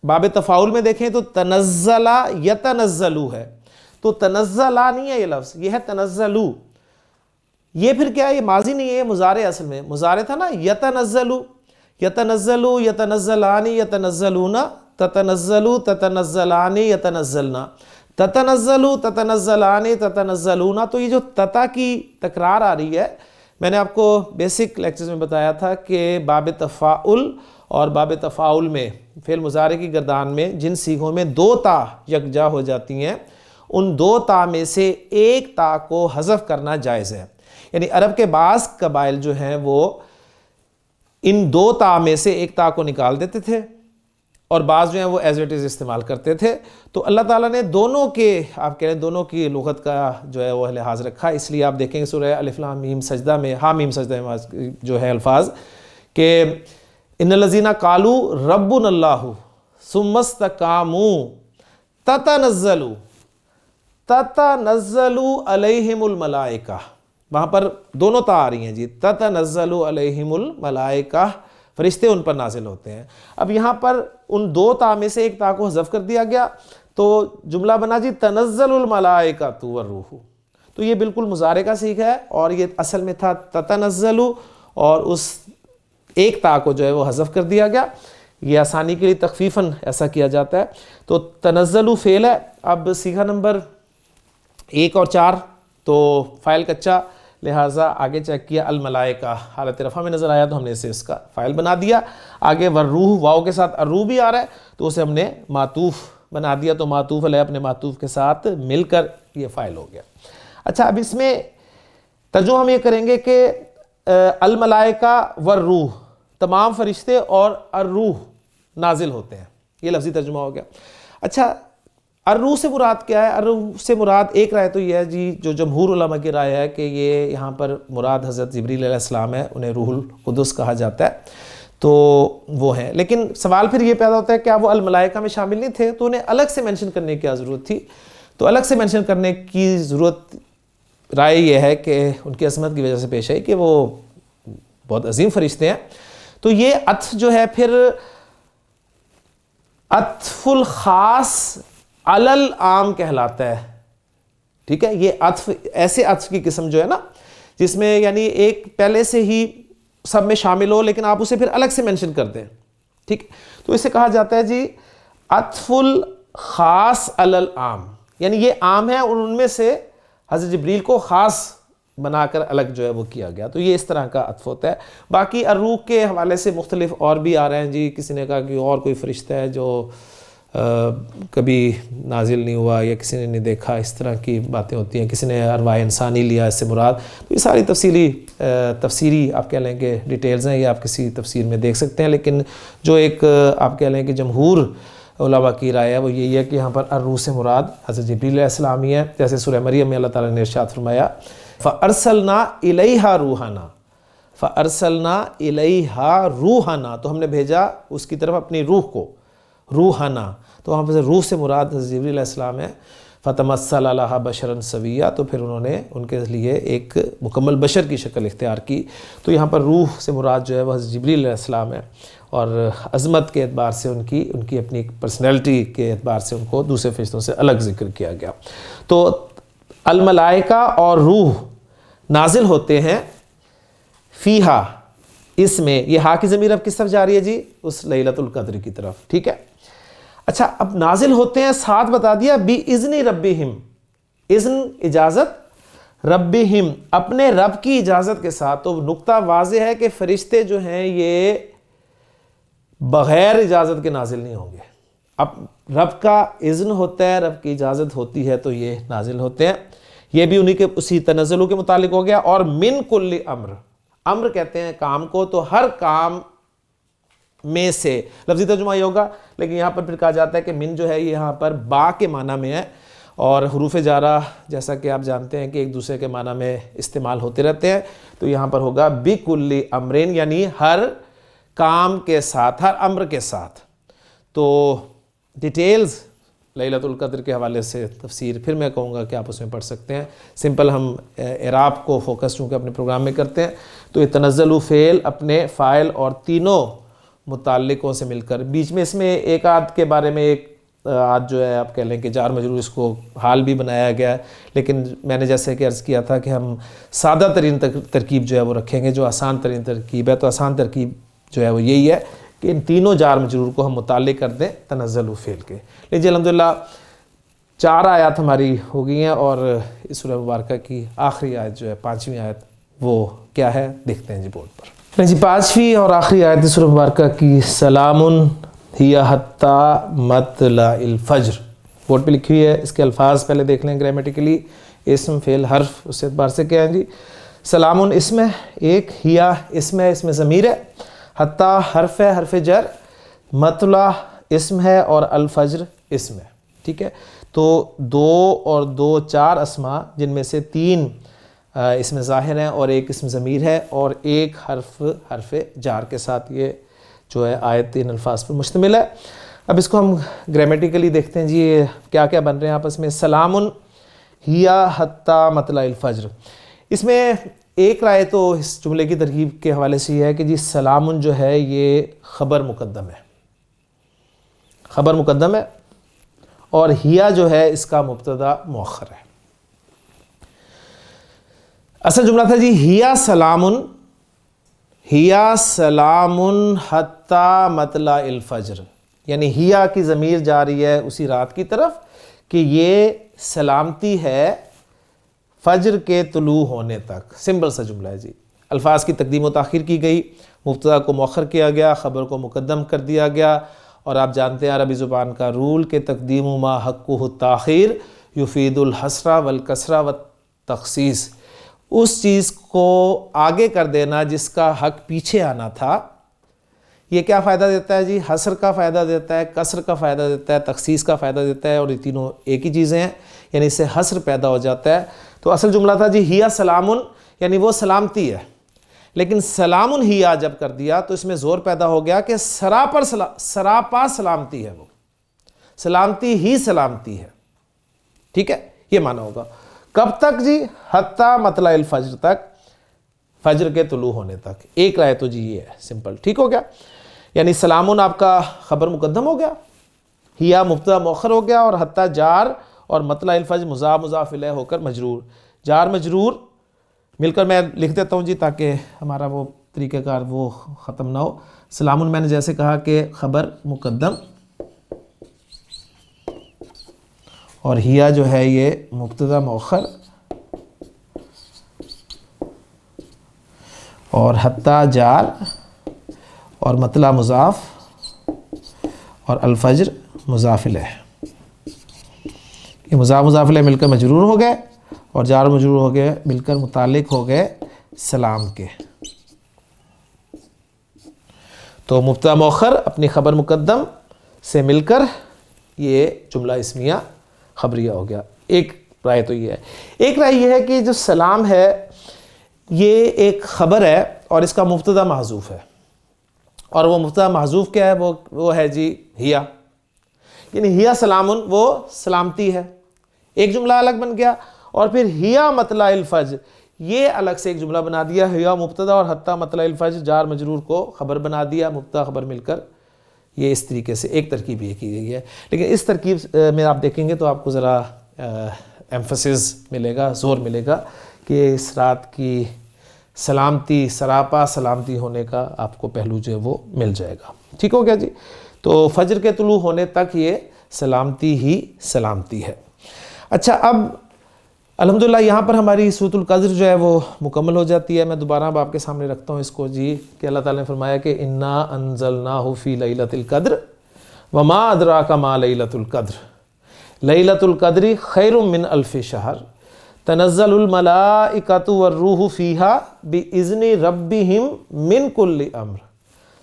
باب تفاعل میں دیکھیں تو تنزل یتنزلو ہے، تو تنزلا نہیں ہے یہ لفظ، یہ ہے تنزلو. یہ پھر کیا ہے؟ یہ ماضی نہیں ہے، یہ مضارع. اصل میں مضارع تھا نا، یتنزلو یتنزلو یتنزلانی یتنزلون، تتنزلو تتنزلانی یتنزلنا، تتنزلو تتنزلانی تتنزلون. تو یہ جو تتا کی تکرار آ رہی ہے، میں نے آپ کو بیسک لیکچرز میں بتایا تھا کہ باب تفاعل اور باب تفاعل میں فعل مضارع کی گردان میں جن صیغوں میں 2 تا یکجا ہو جاتی ہیں ان 2 تا میں سے ایک تا کو حذف کرنا جائز ہے. یعنی عرب کے بعض قبائل جو ہیں وہ ان 2 تا میں سے ایک تا کو نکال دیتے تھے اور بعض جو ہیں وہ ایز اٹ از استعمال کرتے تھے. تو اللہ تعالیٰ نے دونوں کے آپ کہہ رہے ہیں دونوں کی لغت کا جو ہے وہ لحاظ رکھا. اس لیے آپ دیکھیں گے سورہ الف لام میم سجدہ میں حامیم سجدہ میں جو ہے الفاظ کہ ان الذین قالوا ربنا اللہ ثم استقاموا تتنزل علیہم الملائکہ. وہاں پر دونوں تا آ رہی ہیں جی. تتنزل علیہم الملائکہ, فرشتے ان پر نازل ہوتے ہیں. اب یہاں پر ان 2 تا میں سے ایک تا کو حذف کر دیا گیا تو جملہ بنا جی تنزل الملائکۃ والروح. تو یہ بالکل مضارع کا صیغہ ہے اور یہ اصل میں تھا تتنزل اور اس ایک تا کو جو ہے وہ حذف کر دیا گیا. یہ آسانی کے لیے تخفیفاً ایسا کیا جاتا ہے. تو تنزل فعل ہے. اب صیغہ نمبر 1 اور 4 تو فاعل کچا لہٰذا آگے چیک کیا الملائکہ حالت رفع میں نظر آیا تو ہم نے اسے اس کا فاعل بنا دیا. آگے والروح واو کے ساتھ الروح بھی آ رہا ہے تو اسے ہم نے معطوف بنا دیا. تو معطوف علیہ اپنے معطوف کے ساتھ مل کر یہ فاعل ہو گیا. اچھا اب اس میں ترجمہ ہم یہ کریں گے کہ الملائکہ والروح تمام فرشتے اور الروح نازل ہوتے ہیں. یہ لفظی ترجمہ ہو گیا. اچھا الروح سے مراد کیا ہے؟ الروح سے مراد ایک رائے تو یہ ہے جی جو جمہور علماء کی رائے ہے کہ یہ یہاں پر مراد حضرت جبریل علیہ السلام ہے, انہیں روح القدس کہا جاتا ہے تو وہ ہیں. لیکن سوال پھر یہ پیدا ہوتا ہے کیا وہ الملائکہ میں شامل نہیں تھے؟ تو انہیں الگ سے مینشن کرنے کی کیا ضرورت تھی؟ تو الگ سے مینشن کرنے کی ضرورت رائے یہ ہے کہ ان کی عظمت کی وجہ سے پیش آئی کہ وہ بہت عظیم فرشتے ہیں. تو یہ عطف جو ہے پھر عطف الخاص علی العام کہلاتا ہے. ٹھیک ہے, یہ عطف ایسے عطف کی قسم جو ہے نا جس میں یعنی ایک پہلے سے ہی سب میں شامل ہو لیکن آپ اسے پھر الگ سے مینشن کر دیں. ٹھیک, تو اسے کہا جاتا ہے جی عطف الخاص علی العام, یعنی یہ عام ہے اور ان میں سے حضرت جبریل کو خاص بنا کر الگ جو ہے وہ کیا گیا. تو یہ اس طرح کا عطف ہوتا ہے. باقی الروح کے حوالے سے مختلف اور بھی آ رہے ہیں جی. کسی نے کہا کہ اور کوئی فرشتہ ہے جو کبھی نازل نہیں ہوا یا کسی نے نہیں دیکھا, اس طرح کی باتیں ہوتی ہیں. کسی نے ارواح انسانی لیا اس سے مراد. تو یہ ساری تفسیری آپ کہہ لیں کہ ڈیٹیلز ہیں, یہ آپ کسی تفسیر میں دیکھ سکتے ہیں. لیکن جو ایک آپ کہہ لیں کہ جمہور علماء کی رائے ہے وہ یہی ہے کہ یہاں پر الروح سے مراد حضرت جبریل علیہ السلام ہی ہے. جیسے سورہ مریم میں اللہ تعالیٰ نے ارشاد فرمایا فَأَرْسَلْنَا إِلَيْهَا رُوحَنَا فَأَرْسَلْنَا إِلَيْهَا رُوحَنَا, تو ہم نے بھیجا اس کی طرف اپنی روح کو, روحنا. تو وہاں پر روح سے مراد حضرت جبریل علیہ السلام ہے. فَتَمَثَّلَ لَهَا بَشَرًا سَوِيًّا, تو پھر انہوں نے ان کے لیے ایک مکمل بشر کی شکل اختیار کی. تو یہاں پر روح سے مراد جو ہے وہ حضرت جبریل علیہ السلام ہے اور عظمت کے اعتبار سے ان کی اپنی پرسنالٹی کے اعتبار سے ان کو دوسرے فرشتوں سے الگ ذکر کیا گیا. تو الملائکہ اور روح نازل ہوتے ہیں فیہا, اس میں. یہ ہا کی ضمیر اب کس طرف جا رہی ہے جی؟ اس لیلۃ القدر کی طرف. ٹھیک ہے. اچھا اب نازل ہوتے ہیں ساتھ بتا دیا بِإِذْنِ رَبِّهِمْ, اذن اجازت, ربہم اپنے رب کی اجازت کے ساتھ. تو نقطہ واضح ہے کہ فرشتے جو ہیں یہ بغیر اجازت کے نازل نہیں ہوں گے. اب رب کا اذن ہوتا ہے, رب کی اجازت ہوتی ہے تو یہ نازل ہوتے ہیں. یہ بھی انہی کے اسی تنزلوں کے متعلق ہو گیا. اور من کل امر, امر کہتے ہیں کام کو, تو ہر کام میں سے لفظی ترجمہ یہ ہوگا. لیکن یہاں پر پھر کہا جاتا ہے کہ من جو ہے یہ یہاں پر با کے معنی میں ہے اور حروف جارہ جیسا کہ آپ جانتے ہیں کہ ایک دوسرے کے معنی میں استعمال ہوتے رہتے ہیں. تو یہاں پر ہوگا بِكُلِّ امرین, یعنی ہر کام کے ساتھ, ہر امر کے ساتھ. تو ڈیٹیلز لیلۃ القدر کے حوالے سے تفسیر پھر میں کہوں گا کہ آپ اس میں پڑھ سکتے ہیں. سمپل ہم اعراب کو فوکس چونکہ اپنے پروگرام میں کرتے ہیں. تو یہ تنزل فعل اپنے فاعل اور تینوں متعلقوں سے مل کر, بیچ میں اس میں ایک آدھ کے بارے میں ایک آدھ جو ہے آپ کہہ لیں کہ جار مجرور اس کو حال بھی بنایا گیا ہے. لیکن میں نے جیسے کہ عرض کیا تھا کہ ہم سادہ ترین ترکیب جو ہے وہ رکھیں گے, جو آسان ترین ترکیب ہے. تو آسان ترکیب جو ہے وہ یہی ہے کہ ان تینوں جار مجرور کو ہم متعلق کر دیں تنزل فعل کے. لیجیے الحمدللہ 4 آیات ہماری ہو گئی ہیں اور اس سورہ مبارکہ کی آخری آیت جو ہے 5ویں آیت وہ کیا ہے دیکھتے ہیں جی بورڈ پر. جی 5ویں اور آخری آیت سورہ مبارکہ کی سلام ہی حتی مطلع الفجر بورڈ پہ لکھی ہوئی ہے. اس کے الفاظ پہلے دیکھ لیں گرامیٹیکلی. اسم فعل حرف اس اعتبار سے کیا ہے جی؟ سلام اسم ہے ایک، ہیا اسم ہے، اسم ضمیر ہے، حتی حرف ہے، حرف جر، مطلع اسم ہے اور الفجر اسم ہے. ٹھیک ہے، تو 2 اور 2 4 اسماء جن میں سے 3 اسم ظاہر ہیں اور ایک اسم ضمیر ہے اور ایک حرف جار کے ساتھ یہ جو ہے آیت 3 الفاظ پر مشتمل ہے. اب اس کو ہم گرامیٹیکلی دیکھتے ہیں جی یہ کیا کیا بن رہے ہیں آپس میں. سلام ہیا حتی مطلع الفجر، اس میں ایک رائے تو اس جملے کی ترکیب کے حوالے سے یہ ہے کہ جی سلام جو ہے یہ خبر مقدم ہے، خبر مقدم ہے، اور ہیا جو ہے اس کا مبتدا مؤخر ہے. اصل جملہ تھا جی ہیا سلام حتی مطلع الفجر، یعنی ہیا کی ضمیر جا رہی ہے اسی رات کی طرف کہ یہ سلامتی ہے فجر کے طلوع ہونے تک. سمپل سا جملہ ہے جی. الفاظ کی تقدیم و تاخیر کی گئی، مبتدا کو مؤخر کیا گیا، خبر کو مقدم کر دیا گیا. اور آپ جانتے ہیں عربی زبان کا رول کہ تقدیم ما حقہ التاخیر یفید الحصر والکسر والتخصیص، اس چیز کو آگے کر دینا جس کا حق پیچھے آنا تھا، یہ کیا فائدہ دیتا ہے جی؟ حصر کا فائدہ دیتا ہے، کسر کا فائدہ دیتا ہے، تخصیص کا فائدہ دیتا ہے، اور یہ تینوں ایک ہی چیزیں ہیں، یعنی اس سے حصر پیدا ہو جاتا ہے. تو اصل جملہ تھا جی ہیا سلام، یعنی وہ سلامتی ہے. لیکن سلام ہیا جب کر دیا تو اس میں زور پیدا ہو گیا کہ سراپا سلامتی ہے، وہ سلامتی ہی سلامتی ہے. ٹھیک ہے، یہ معنی ہوگا. کب تک جی؟ حتی مطلع الفجر تک، فجر کے طلوع ہونے تک. ایک رائے تو جی یہ ہے، سمپل. ٹھیک ہو گیا، یعنی سلام آپ کا خبر مقدم ہو گیا، ہیا مبتدا مؤخر ہو گیا، اور حتی جار اور مطلع الفجر مضاف مضاف الیہ ہو کر مجرور. جار مجرور مل کر میں لکھ دیتا ہوں جی تاکہ ہمارا وہ طریقہ کار وہ ختم نہ ہو. سلام میں نے جیسے کہا کہ خبر مقدم، اور ہیا جو ہے یہ مبتدا مؤخر، اور حتی جار اور مطلع مضاف اور الفجر مضاف الیہ. یہ مضاف مضاف الیہ مل کر مجرور ہو گئے، اور جار مجرور ہو گئے مل کر متعلق ہو گئے سلام کے. تو مبتدا مؤخر اپنی خبر مقدم سے مل کر یہ جملہ اسمیہ خبریہ ہو گیا. ایک رائے تو یہ ہے. ایک رائے یہ ہے کہ جو سلام ہے یہ ایک خبر ہے اور اس کا مبتدا محذوف ہے، اور وہ مبتدا محذوف کیا ہے؟ وہ ہے جی ہیا، یعنی ہیا سلام وہ سلامتی ہے. ایک جملہ الگ بن گیا، اور پھر ہیا مطلع الفجر یہ الگ سے ایک جملہ بنا دیا. ہیا مبتدا اور حتی مطلع الفجر جار مجرور کو خبر بنا دیا، مبتدا خبر مل کر. یہ اس طریقے سے ایک ترکیب یہ کی گئی ہے. لیکن اس ترکیب میں آپ دیکھیں گے تو آپ کو ذرا ایمفسس ملے گا، زور ملے گا کہ اس رات کی سلامتی، سراپا سلامتی ہونے کا آپ کو پہلو جو ہے وہ مل جائے گا. ٹھیک ہو گیا جی. تو فجر کے طلوع ہونے تک یہ سلامتی ہی سلامتی ہے. اچھا، اب الحمدللہ یہاں پر ہماری سورۃ القدر جو ہے وہ مکمل ہو جاتی ہے. میں دوبارہ اب آپ کے سامنے رکھتا ہوں اس کو جی کہ اللہ تعالیٰ نے فرمایا کہ انا انزلناہ فی لیلۃ القدر وما ادراک ما لیلۃ القدر لیلۃ القدر خیر من الف شہر تنزل الملائکۃ والروح فیہا باذن ربہم من کل امر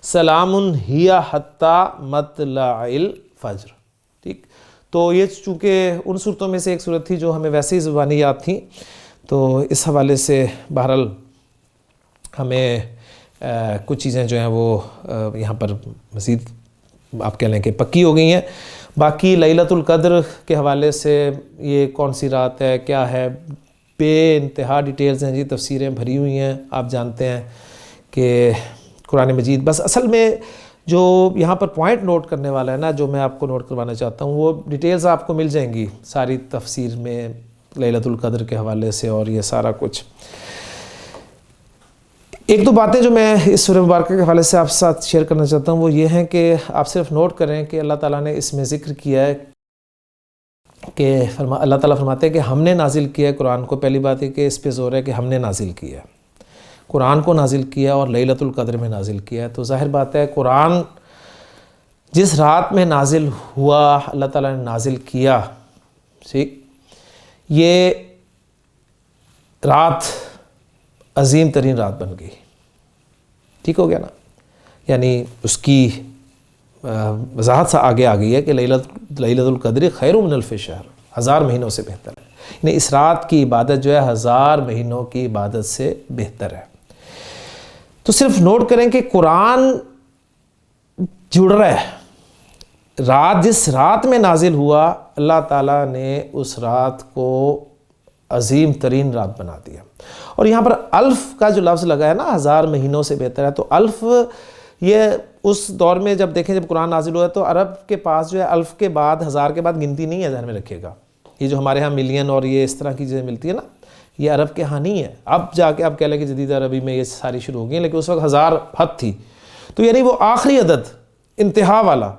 سلام ہی حتی مطلع الفجر. ٹھیک، تو یہ چونکہ ان صورتوں میں سے ایک صورت تھی جو ہمیں ویسے ہی زبانی یاد تھیں، تو اس حوالے سے بہرحال ہمیں کچھ چیزیں جو ہیں وہ یہاں پر مزید آپ کہہ لیں کہ پکی ہو گئی ہیں. باقی لیلۃ القدر کے حوالے سے یہ کون سی رات ہے، کیا ہے، بے انتہا ڈیٹیلز ہیں جی، تفسیریں بھری ہوئی ہیں. آپ جانتے ہیں کہ قرآن مجید، بس اصل میں جو یہاں پر پوائنٹ نوٹ کرنے والا ہے نا، جو میں آپ کو نوٹ کروانا چاہتا ہوں، وہ ڈیٹیلز آپ کو مل جائیں گی ساری تفسیر میں لیلۃ القدر کے حوالے سے اور یہ سارا کچھ. ایک دو باتیں جو میں اس سورہ مبارکہ کے حوالے سے آپ ساتھ شیئر کرنا چاہتا ہوں وہ یہ ہیں کہ آپ صرف نوٹ کریں کہ اللہ تعالیٰ نے اس میں ذکر کیا ہے کہ اللہ تعالیٰ فرماتے ہیں کہ ہم نے نازل کیا ہے قرآن کو. پہلی بات ہے کہ اس پہ زور ہے کہ ہم نے نازل کیا ہے. قرآن کو نازل کیا اور لیلۃ القدر میں نازل کیا ہے. تو ظاہر بات ہے قرآن جس رات میں نازل ہوا اللہ تعالیٰ نے نازل کیا، ٹھیک، یہ رات عظیم ترین رات بن گئی. ٹھیک ہو گیا نا؟ یعنی اس کی وضاحت سے آگے آ گئی ہے کہ لیلۃ القدر خیر من الف شہر، 1000 مہینوں سے بہتر ہے. یعنی اس رات کی عبادت جو ہے 1000 مہینوں کی عبادت سے بہتر ہے. تو صرف نوٹ کریں کہ قرآن جڑ رہا ہے. رات جس رات میں نازل ہوا اللہ تعالیٰ نے اس رات کو عظیم ترین رات بنا دیا. اور یہاں پر الف کا جو لفظ لگا ہے نا، 1000 مہینوں سے بہتر ہے، تو الف یہ اس دور میں جب دیکھیں جب قرآن نازل ہوا ہے تو عرب کے پاس جو ہے الف کے بعد 1000 کے بعد گنتی نہیں ہے، ذہن میں رکھیے گا. یہ جو ہمارے ہاں ملین اور یہ اس طرح کی چیزیں ملتی ہیں نا، یہ عرب کے ہاں نہیں ہے. اب جا کے آپ کہہ لیں کہ جدید عربی میں یہ ساری شروع ہو گئی ہیں، لیکن اس وقت 1000 حد تھی. تو یعنی وہ آخری عدد، انتہا والا.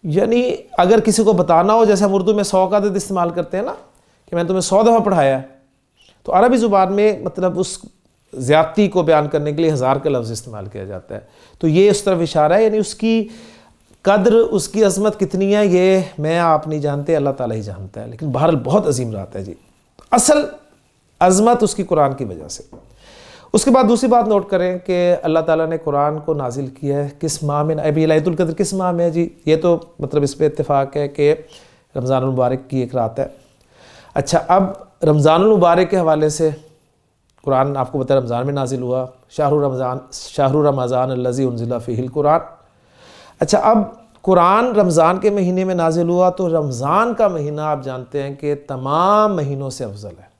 یعنی اگر کسی کو بتانا ہو، جیسے ہم اردو میں 100 کا عدد استعمال کرتے ہیں نا، کہ میں نے تمہیں 100 دفعہ پڑھایا ہے، تو عربی زبان میں مطلب اس زیادتی کو بیان کرنے کے لیے 1000 کا لفظ استعمال کیا جاتا ہے. تو یہ اس طرف اشارہ ہے. یعنی اس کی قدر، اس کی عظمت کتنی ہے یہ میں آپ نہیں جانتے، اللہ تعالیٰ ہی جانتا ہے. لیکن بہرحال بہت عظیم رات ہے جی. اصل عظمت اس کی قرآن کی وجہ سے. اس کے بعد دوسری بات نوٹ کریں کہ اللہ تعالیٰ نے قرآن کو نازل کیا ہے کس ماہ میں. ابھی لیلۃ القدر کس ماہ میں ہے جی؟ یہ تو مطلب اس پہ اتفاق ہے کہ رمضان المبارک کی ایک رات ہے. اچھا، اب رمضان المبارک کے حوالے سے قرآن آپ کو پتہ ہے رمضان میں نازل ہوا، شہر رمضان الذی انزل فیہ القرآن. اچھا، اب قرآن رمضان کے مہینے میں نازل ہوا تو رمضان کا مہینہ آپ جانتے ہیں کہ تمام مہینوں سے افضل ہے.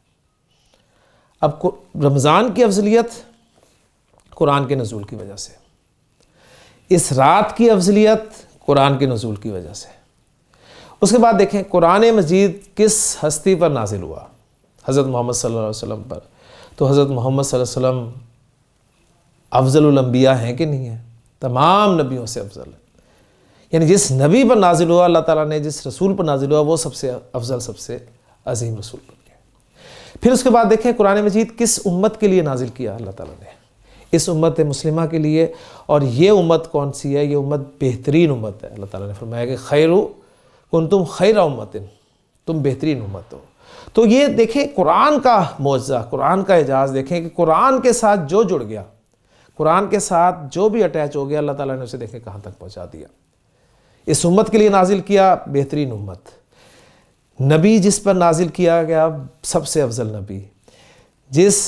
اب رمضان کی افضلیت قرآن کے نزول کی وجہ سے، اس رات کی افضلیت قرآن کے نزول کی وجہ سے. اس کے بعد دیکھیں قرآن مجید کس ہستی پر نازل ہوا؟ حضرت محمد صلی اللہ علیہ وسلم پر. تو حضرت محمد صلی اللہ علیہ وسلم افضل الانبیاء ہیں کہ نہیں ہیں؟ تمام نبیوں سے افضل ہے. یعنی جس نبی پر نازل ہوا اللہ تعالیٰ نے، جس رسول پر نازل ہوا، وہ سب سے افضل، سب سے عظیم رسول بن گیا. پھر اس کے بعد دیکھیں قرآن مجید کس امت کے لیے نازل کیا اللہ تعالیٰ نے؟ اس امت مسلمہ کے لیے. اور یہ امت کون سی ہے؟ یہ امت بہترین امت ہے. اللہ تعالیٰ نے فرمایا کہ کنتم خیر امت، تم بہترین امت ہو. تو یہ دیکھیں قرآن کا معجزہ، قرآن کا اعجاز دیکھیں کہ قرآن کے ساتھ جو جڑ گیا، قرآن کے ساتھ جو بھی اٹیچ ہو گیا، اللہ تعالیٰ نے اسے دیکھیں کہاں تک پہنچا دیا. اس امت کے لیے نازل کیا بہترین امت. نبی جس پر نازل کیا گیا سب سے افضل نبی. جس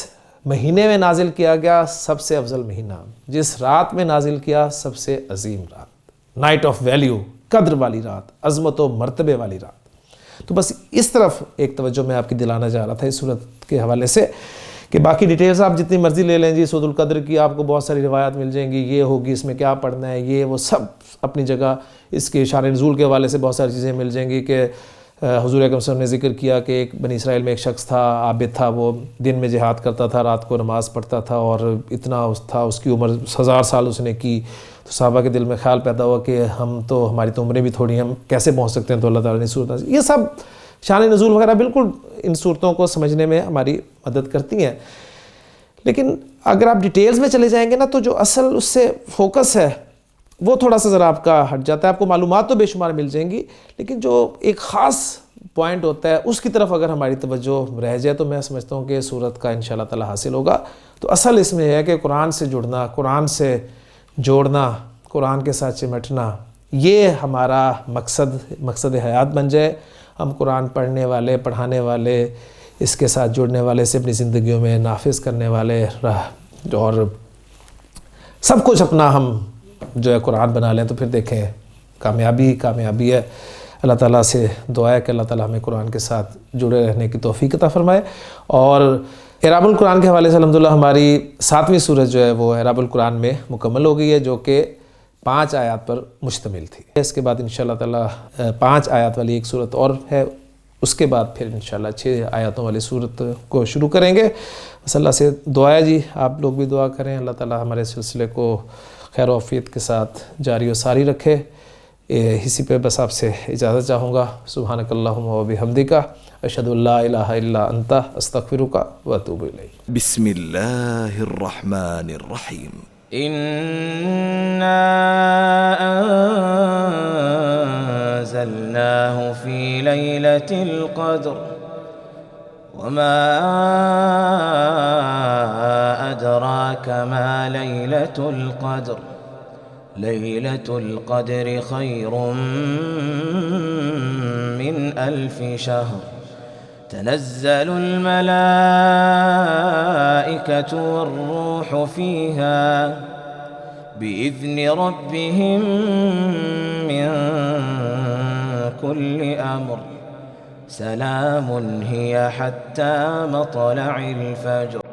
مہینے میں نازل کیا گیا سب سے افضل مہینہ. جس رات میں نازل کیا سب سے عظیم رات. نائٹ آف ویلیو، قدر والی رات، عظمت و مرتبے والی رات. تو بس اس طرف ایک توجہ میں آپ کی دلانا چاہ رہا تھا اس صورت کے حوالے سے، کہ باقی ڈیٹیلز آپ جتنی مرضی لے لیں جی. سورۃ القدر کی آپ کو بہت ساری روایات مل جائیں گی، یہ ہوگی، اس میں کیا پڑھنا ہے، یہ وہ سب اپنی جگہ. اس کے شان نزول کے حوالے سے بہت ساری چیزیں مل جائیں گی کہ حضور اکرم صلی اللہ علیہ وسلم نے ذکر کیا کہ ایک بنی اسرائیل میں ایک شخص تھا، عابد تھا، وہ دن میں جہاد کرتا تھا، رات کو نماز پڑھتا تھا، اور اتنا تھا اس کی عمر 1000 سال اس نے کی. تو صحابہ کے دل میں خیال پیدا ہوا کہ ہماری تو عمریں بھی تھوڑی ہیں، ہم کیسے پہنچ سکتے ہیں. تو اللہ تعالیٰ نے صورت، یہ سب شان نزول وغیرہ بالکل ان صورتوں کو سمجھنے میں ہماری مدد کرتی ہیں. لیکن اگر آپ ڈیٹیلز میں چلے جائیں گے نا تو جو اصل اس سے فوکس ہے وہ تھوڑا سا ذرا آپ کا ہٹ جاتا ہے. آپ کو معلومات تو بے شمار مل جائیں گی، لیکن جو ایک خاص پوائنٹ ہوتا ہے اس کی طرف اگر ہماری توجہ رہ جائے تو میں سمجھتا ہوں کہ صورت کا انشاءاللہ تعالی حاصل ہوگا. تو اصل اس میں ہے کہ قرآن سے جڑنا، قرآن سے جوڑنا، قرآن کے ساتھ چمٹنا، یہ ہمارا مقصد حیات بن جائے. ہم قرآن پڑھنے والے، پڑھانے والے، اس کے ساتھ جڑنے والے سے اپنی زندگیوں میں نافذ کرنے والے، اور سب کچھ اپنا ہم جو ہے قرآن بنا لیں تو پھر دیکھیں کامیابی ہے. اللہ تعالیٰ سے دعا ہے کہ اللہ تعالیٰ ہمیں قرآن کے ساتھ جڑے رہنے کی توفیق عطا فرمائے. اور اعراب القرآن کے حوالے سے الحمدللہ ہماری 7ویں سورت جو ہے وہ اعراب القرآن میں مکمل ہو گئی ہے، جو کہ 5 آیات پر مشتمل تھی. اس کے بعد انشاءاللہ تعالیٰ 5 آیات والی ایک سورت اور ہے، اس کے بعد پھر انشاءاللہ 6 آیاتوں والی سورت کو شروع کریں گے. بس اللہ سے دعا ہے جی، آپ لوگ بھی دعا کریں، اللہ تعالیٰ ہمارے سلسلے کو خیر و عافیت کے ساتھ جاری و ساری رکھے. اسی پہ بس آپ سے اجازت چاہوں گا. سبحانک اللہم و بحمدک، اشہد ان لا الہ الا انت، استغفرک و اتوب الیک. بسم اللہ الرحمن الرحیم. إنا أنزلناه في ليلة القدر وما أدراك ما ليلة القدر ليلة القدر خير من 1000 شهر تنزل الملائكة والروح فيها بإذن ربهم من كل أمر سلام هي حتى مطلع الفجر.